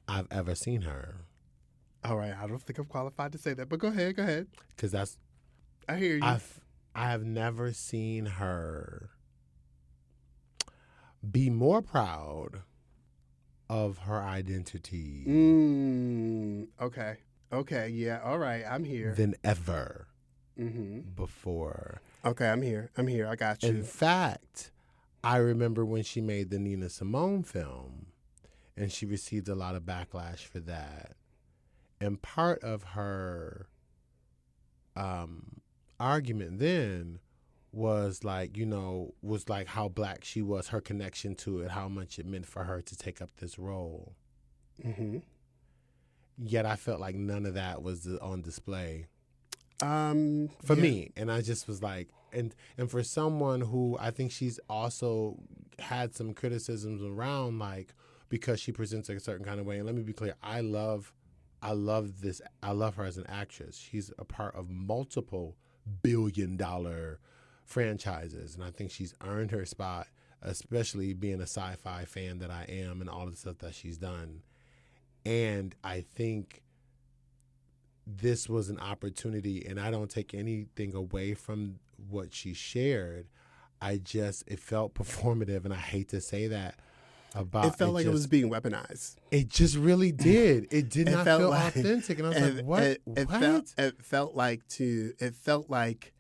I've ever seen her. All right, I don't think I'm qualified to say that, but go ahead. Because I hear you. I have never seen her be more proud of her identity. Okay, yeah, all right, I'm here. Than ever before. Okay, I'm here. I got you. In fact, I remember when she made the Nina Simone film, and she received a lot of backlash for that. And part of her argument then was like, how black she was, her connection to it, how much it meant for her to take up this role. Mm-hmm. Yet I felt like none of that was on display For me. And I just was like, and for someone who I think she's also had some criticisms around, like, because she presents a certain kind of way. And let me be clear, I love this. I love her as an actress. She's a part of multiple billion-dollar franchises, and I think she's earned her spot, especially being a sci-fi fan that I am and all the stuff that she's done. And I think this was an opportunity, and I don't take anything away from what she shared. It felt performative, and I hate to say that. It felt like it was being weaponized. It just really did. It did not feel authentic. And I was like, what? It felt like,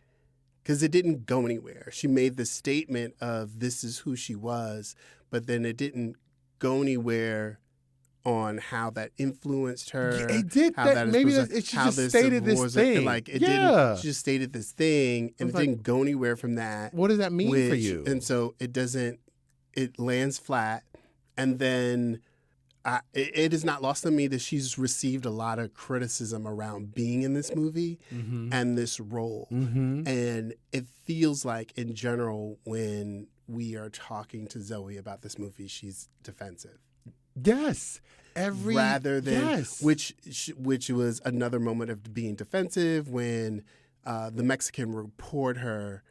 because it didn't go anywhere. She made the statement of this is who she was, but then it didn't go anywhere on how that influenced her. It did. She just stated this thing. She just stated this thing, and it didn't go anywhere from that. What does that mean for you? And so it lands flat. And then it is not lost on me that she's received a lot of criticism around being in this movie and this role. Mm-hmm. And it feels like, in general, when we are talking to Zoe about this movie, she's defensive. Yes. Which was another moment of being defensive when the Mexican reporter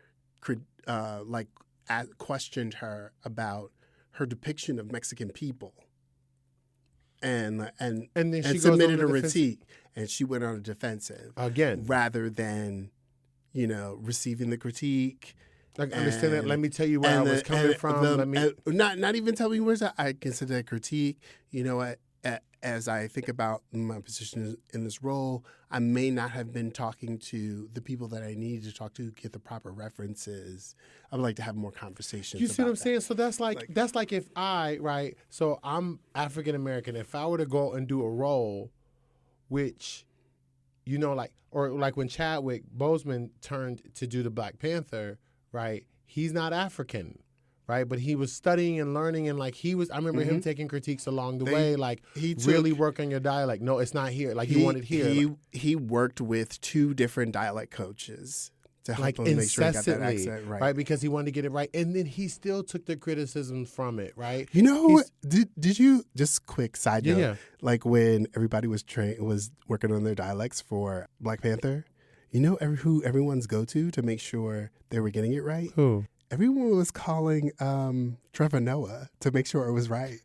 questioned her about her depiction of Mexican people, and then she submitted a critique, and she went on a defensive again, rather than receiving the critique. Like, understand that. Let me tell you where I was coming from. Not even tell me where I consider that critique. As I think about my position in this role, I may not have been talking to the people that I needed to talk to get the proper references. I would like to have more conversations. You see what I'm saying? So that's like if so I'm African American. If I were to go and do a role, which, when Chadwick Boseman turned to do the Black Panther, right? He's not African. Right, but he was studying and learning, and I remember him taking critiques along the way, really work on your dialect. No, it's not here. He wanted here. He worked with 2 different dialect coaches to help him make sure he got that accent right. Because he wanted to get it right, and then he still took the criticism from it, right? Did you, just quick side note, yeah. When everybody was working on their dialects for Black Panther, who everyone's go to make sure they were getting it right? Who? Everyone was calling Trevor Noah to make sure it was right.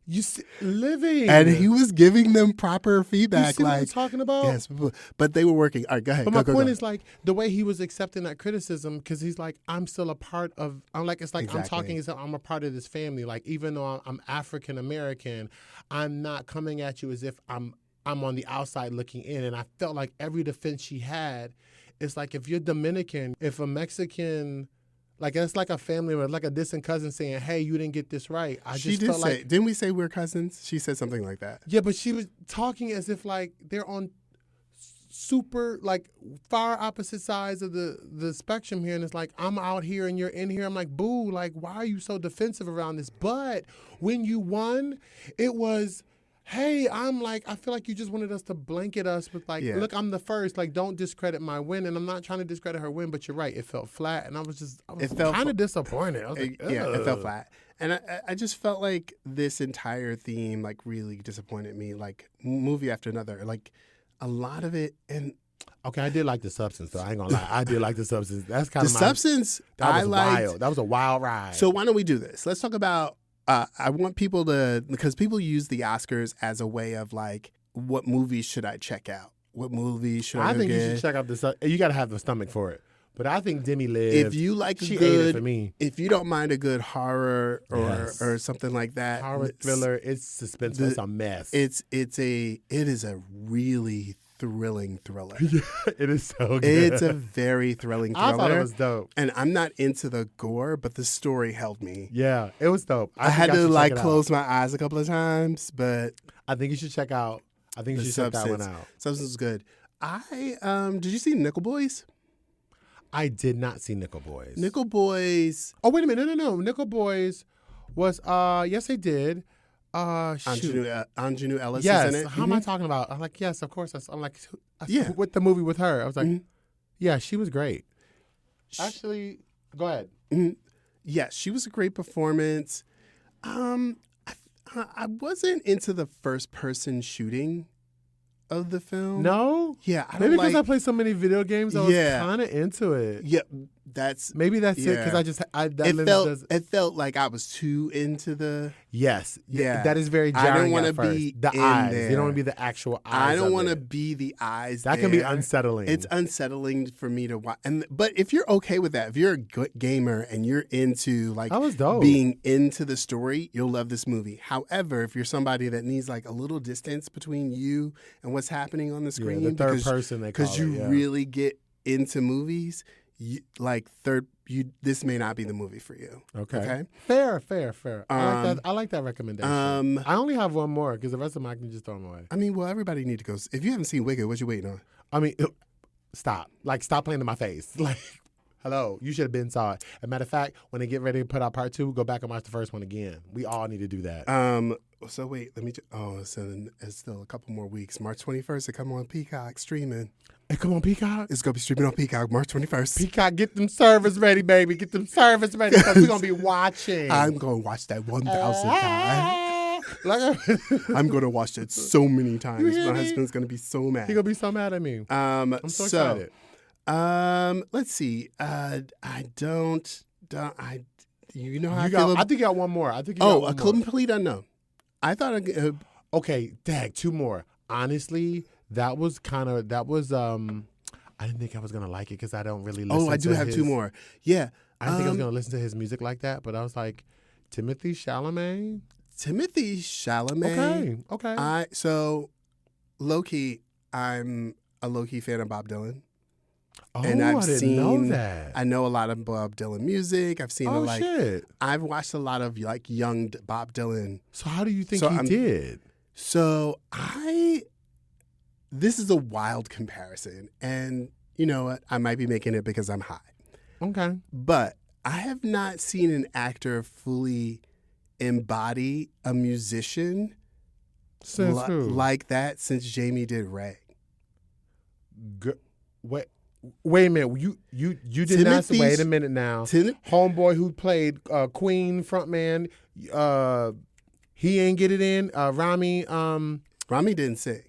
Living. And he was giving them proper feedback. You see what I'm talking about? Yes, but they were working. All right, go ahead. But my point is, the way he was accepting that criticism, because he's like, I'm still a part of, I'm talking as if I'm a part of this family. Even though I'm African American, I'm not coming at you as if I'm on the outside looking in. And I felt like every defense she had, it's like, if you're Dominican, if a Mexican... it's like a family member, like a distant cousin saying, hey, you didn't get this right. Didn't we say we're cousins? She said something like that. Yeah, but she was talking as if they're on super far opposite sides of the spectrum here. And it's like, I'm out here and you're in here. I'm like, boo, why are you so defensive around this? But when you won, it was... Hey, I feel like you just wanted us to blanket us with look, I'm the first. Don't discredit my win. And I'm not trying to discredit her win, but you're right. It felt flat. And I was kind of disappointed. I was it felt flat. And I just felt like this entire theme, really disappointed me. Movie after another. A lot of it. And okay, I did like the substance, though. I ain't gonna lie. I did like the substance. That's kind of substance. That was wild. That was a wild ride. So why don't we do this? Let's talk about... I want people because people use the Oscars as a way of what movies should I check out? What movies should I think you should check out you got to have the stomach for it. But I think Demi lived. If you she ate it for me. If you don't mind a good horror or something like that, horror thriller, it's suspenseful. It's a mess. It is a really thrilling thriller. It is so good. It's a very thrilling thriller. I thought it was dope. And I'm not into the gore, but the story held me. Yeah, it was dope. I had to should like check it close my eyes a couple of times, but I think you should check out. I think you should check that one out. Substance was good. Did you see Nickel Boys? I did not see Nickel Boys. Nickel Boys. Oh, wait a minute. No. Nickel Boys was, yes, they did. Anjanou Ellis yes. is in it. How am I talking about? I'm like, yes, of course. I'm like, Yeah. with the movie with her. I was like, yeah, she was great. Actually, go ahead. Yeah, she was a great performance. I wasn't into the first person shooting of the film. No? Yeah, I don't Maybe because like. I play so many video games, I was kind of into it. Yeah, Maybe that's it, because it felt like I was too into the. Yes. Yeah. That is very I don't jarring wanna at first. be the in eyes. there. You don't want to be the actual eyes. I don't want to be the eyes. That can be unsettling. It's unsettling for me to watch. But if you're okay with that, if you're a good gamer and you're into like that was dope. Being into the story, you'll love this movie. However, if you're somebody that needs like a little distance between you and what's happening on the screen, the third person they call it, you really get into movies, this may not be the movie for you. Okay. Fair. I like that recommendation. I only have one more because the rest of them I can just throw them away. I mean, well, everybody need to go. If you haven't seen Wicked, what you waiting on? I mean, stop. Like, stop playing in my face. Like, hello, you should have been saw it. As a matter of fact, when they get ready to put out part 2, go back and watch the first one again. We all need to do that. So wait, let me. It's still a couple more weeks. March 21st, it come on Peacock streaming. Hey, come on, Peacock. It's gonna be streaming on Peacock March 21st. Peacock, get them servers ready, baby. Get them servers ready because we're gonna be watching. I'm gonna watch that 1,000 times. I'm gonna watch it so many times. My husband's gonna be so mad. He's gonna be so mad at me. I'm so excited. Let's see. You know how I think you got one more. I think you got one more. Complete unknown. I thought. Okay, dag, 2 more. Honestly, I didn't think I was gonna like it because I don't really listen. I do have 2 more. Yeah, I didn't think I was gonna listen to his music like that, but I was like, Timothy Chalamet. Okay. So, low key, I'm a low key fan of Bob Dylan. Oh, and I didn't know that. I know a lot of Bob Dylan music. I've seen shit. I've watched a lot of like young Bob Dylan. So how do you think he did? So this is a wild comparison, and you know what? I might be making it because I'm high. Okay. But I have not seen an actor fully embody a musician like that since Jamie did Ray. Wait a minute. You did not say, wait a minute now. Homeboy who played Queen frontman, he ain't get it in. Rami didn't sing.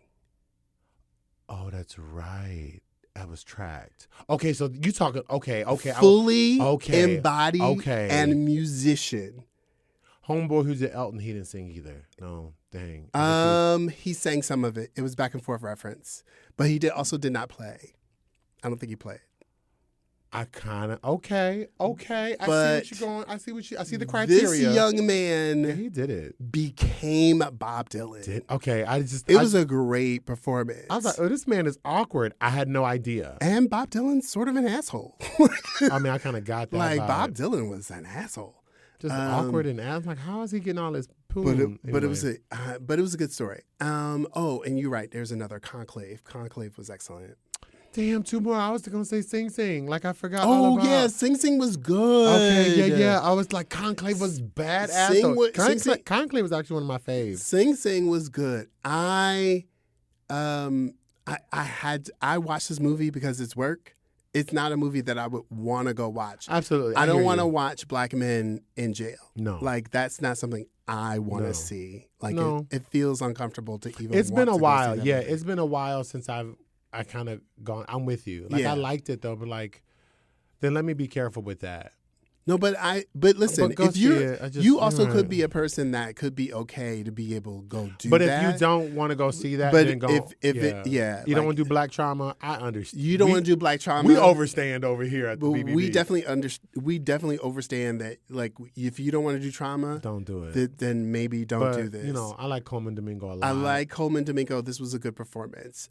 Oh, that's right. That was tracked. Okay, so you talking fully embodied and musician. Homeboy who's at Elton, he didn't sing either. No, dang. He sang some of it. It was back and forth reference, but he did not play. I don't think he played. I kind of okay. I see what you're going. I see the criteria. This young man, he did it. Became Bob Dylan. It was a great performance. I was like, oh, this man is awkward. I had no idea. And Bob Dylan's sort of an asshole. I mean, I kind of got that. Like vibe. Bob Dylan was an asshole. Just awkward and ass. Like, how is he getting all this poon? But it was a good story. And you're right. There's another Conclave. Conclave was excellent. Damn, 2 more. I was going to say Sing Sing. Like, I forgot all about. Oh, yeah. Sing Sing was good. Okay, yeah. I was like, Conclave was badass. Conclave was actually one of my faves. Sing Sing was good. I watched this movie because it's work. It's not a movie that I would want to go watch. Absolutely. I don't want to watch black men in jail. No. Like, that's not something I want to see. Like, it feels uncomfortable to even It's been a while. Yeah, movie. It's been a while since I kind of gone. I'm with you. Like, I liked it, though, but, like, then let me be careful with that. No, but listen, But go if see you're, it. you also you're could right. be a person that could be okay to be able to go do But that. if you don't want to go see that, But then go. if yeah. it, yeah, You don't like, want to do Black Trauma. I understand. you don't want to do Black Trauma. We overstand over here at the but BBB. we definitely understand that. Like, if you don't want to do trauma, Don't do it. then maybe don't But, do this. You know, I like Coleman Domingo a lot. I like Coleman Domingo. This was a good performance.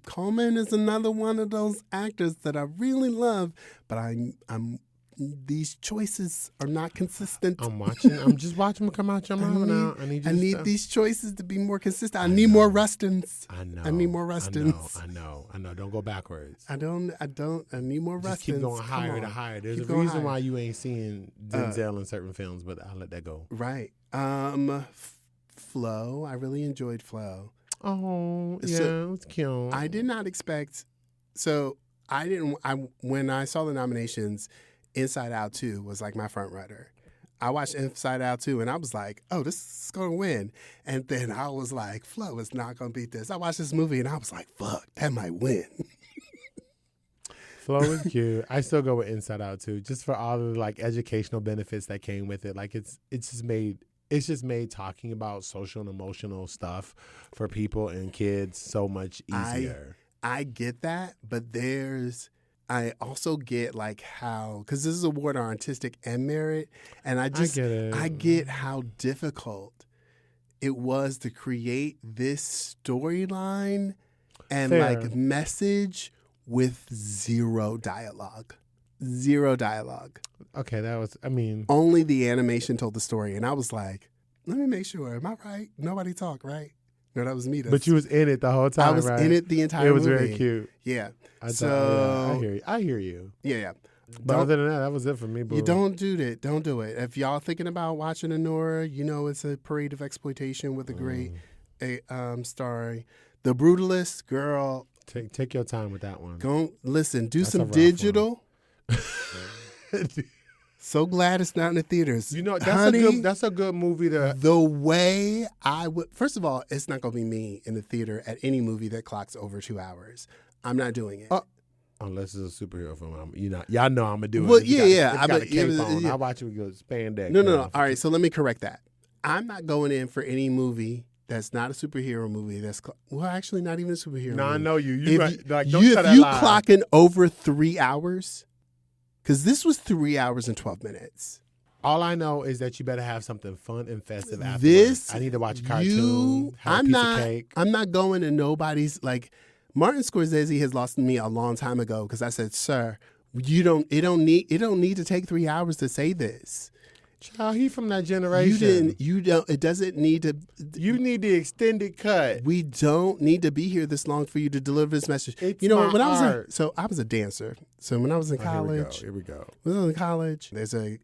Coleman is another one of those actors that I really love, but I'm these choices are not consistent. I'm just watching them come out your mouth now. I need these choices to be more consistent. I need more Rustins. I know. I need more Rustins. I know. Don't go backwards. I need more Rustins. Just keep going higher to higher. There's a reason why you ain't seeing Denzel in certain films, but I'll let that go. Right. Flo. I really enjoyed Flo. Oh, yeah, it was cute. I did not expect. So when I saw the nominations, Inside Out 2 was like my front runner. I watched Inside Out 2 and I was like, oh, this is going to win. And then I was like, Flo is not going to beat this. I watched this movie and I was like, fuck, that might win. Flo is cute. I still go with Inside Out 2, just for all the like educational benefits that came with it. Like it's just made talking about social and emotional stuff for people and kids so much easier. I get that, but I also get like how, because this is a award on artistic and merit, and I get it. I get how difficult it was to create this storyline and like message with zero dialogue. Zero dialogue. Okay, only the animation told the story, and I was like, let me make sure. Am I right? Nobody talked, right? No, that was me. But you was in it the whole time. I was in it the entire movie. It was very cute. Yeah. I hear you. Yeah. But other than that was it for me. Boo. You don't do it. Don't do it. If y'all thinking about watching Anora, you know it's a parade of exploitation with a great story. The Brutalist, girl. Take your time with that one. Go listen. Do some digital. So glad it's not in the theaters. You know, that's a good movie to. The way I would, first of all, it's not going to be me in the theater at any movie that clocks over 2 hours. I'm not doing it. Unless it's a superhero film. Y'all know I'm going to do it. Well, yeah. I got a cape on. I watch it with your spandex. No. All right, so let me correct that. I'm not going in for any movie that's not a superhero movie. Actually, not even a superhero movie. No, I know you. If you clocking over 3 hours, because this was 3 hours and 12 minutes. All I know is that you better have something fun and festive afterwards. I need to watch a cartoon, have a piece of cake. I'm not going to nobody's, like, Martin Scorsese has lost me a long time ago because I said, sir, it don't need to take 3 hours to say this. Child, he from that generation. It doesn't need to. You need the extended cut. We don't need to be here this long for you to deliver this message. It's when art. I was a dancer. So when I was in college. Here we go. When I was in college, there's a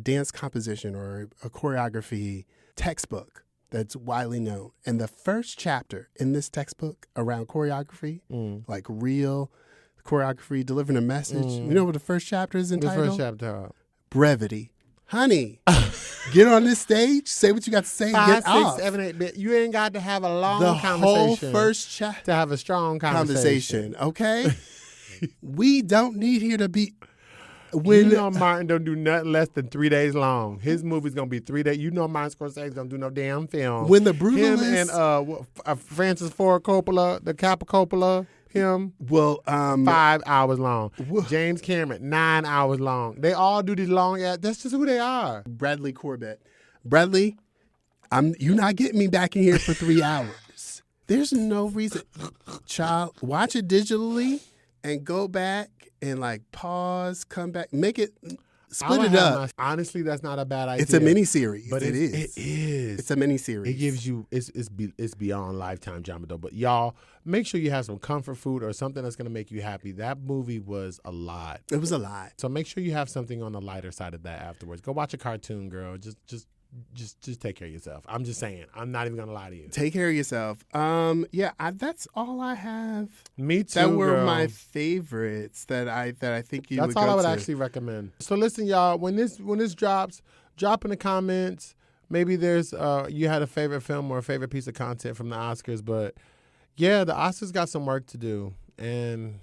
dance composition or a choreography textbook that's widely known. And the first chapter in this textbook around choreography, like real choreography, delivering a message. You know what the first chapter is entitled? The first chapter. Brevity. Honey, get on this stage, say what you got to say, 5, get 6, off. 7, 8. You ain't got to have a long conversation. The whole first chapter to have a strong conversation. Okay? We don't need here to be. Martin don't do nothing less than 3 days long. His movie's gonna be 3 days. You know Martin Scorsese don't do no damn film. When the Brutalist, him and Francis Ford Coppola, the Capo Coppola. Him, 5 hours long. James Cameron, 9 hours long. They all do these long. That's just who they are. Bradley Corbett, Bradley, you're not getting me back in here for 3 hours. There's no reason, child. Watch it digitally and go back and like pause, come back, make it. Split it up. Honestly, that's not a bad idea. It's a miniseries. But it is. It is. It's a miniseries. It gives you. It's beyond Lifetime drama though. But y'all, make sure you have some comfort food or something that's gonna make you happy. That movie was a lot. It was a lot. So make sure you have something on the lighter side of that afterwards. Go watch a cartoon, girl. Just take care of yourself. I'm just saying. I'm not even gonna lie to you. Take care of yourself. That's all I have. Me too. That were girl. my favorites that I think you. That's all I would actually recommend. So listen, y'all. When this drops, drop in the comments. Maybe there's you had a favorite film or a favorite piece of content from the Oscars, but yeah, the Oscars got some work to do, and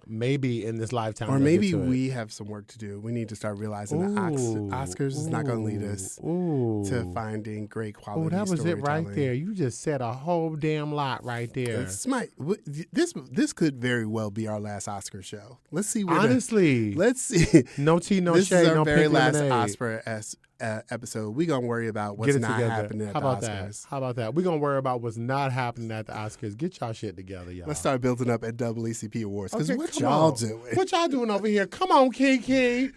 maybe in this lifetime. Or we'll maybe get to it. we have some work to do. We need to start realizing the Oscars is not going to lead us to finding great quality that was it right storytelling. there. You just said a whole damn lot right there. This could very well be our last Oscar show. Let's see. Honestly, let's see. No tea, no this shade, is our no very pink last lemonade. Oscar episode. We're going to worry about what's Get it not together. happening at How the about Oscars. that? How about that? We're going to worry about what's not happening at the Oscars. Get y'all shit together, y'all. Let's start building up at NAACP Awards. Because Okay, what come y'all on. doing? What y'all doing over here? Come on, Kiki.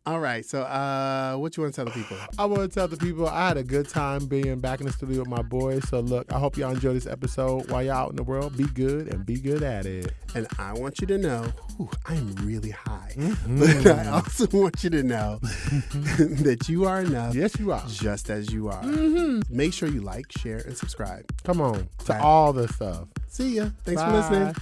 All right. So what you want to tell the people? I want to tell the people I had a good time being back in the studio with my boys. So look, I hope y'all enjoy this episode. While y'all out in the world, be good and be good at it. And I want you to know, I am really high. But I also want you to know that you are enough. Yes, you are. Just as you are. Make sure you like, share, and subscribe. Come on. To Bye. all the stuff. See ya. Thanks for Bye. listening.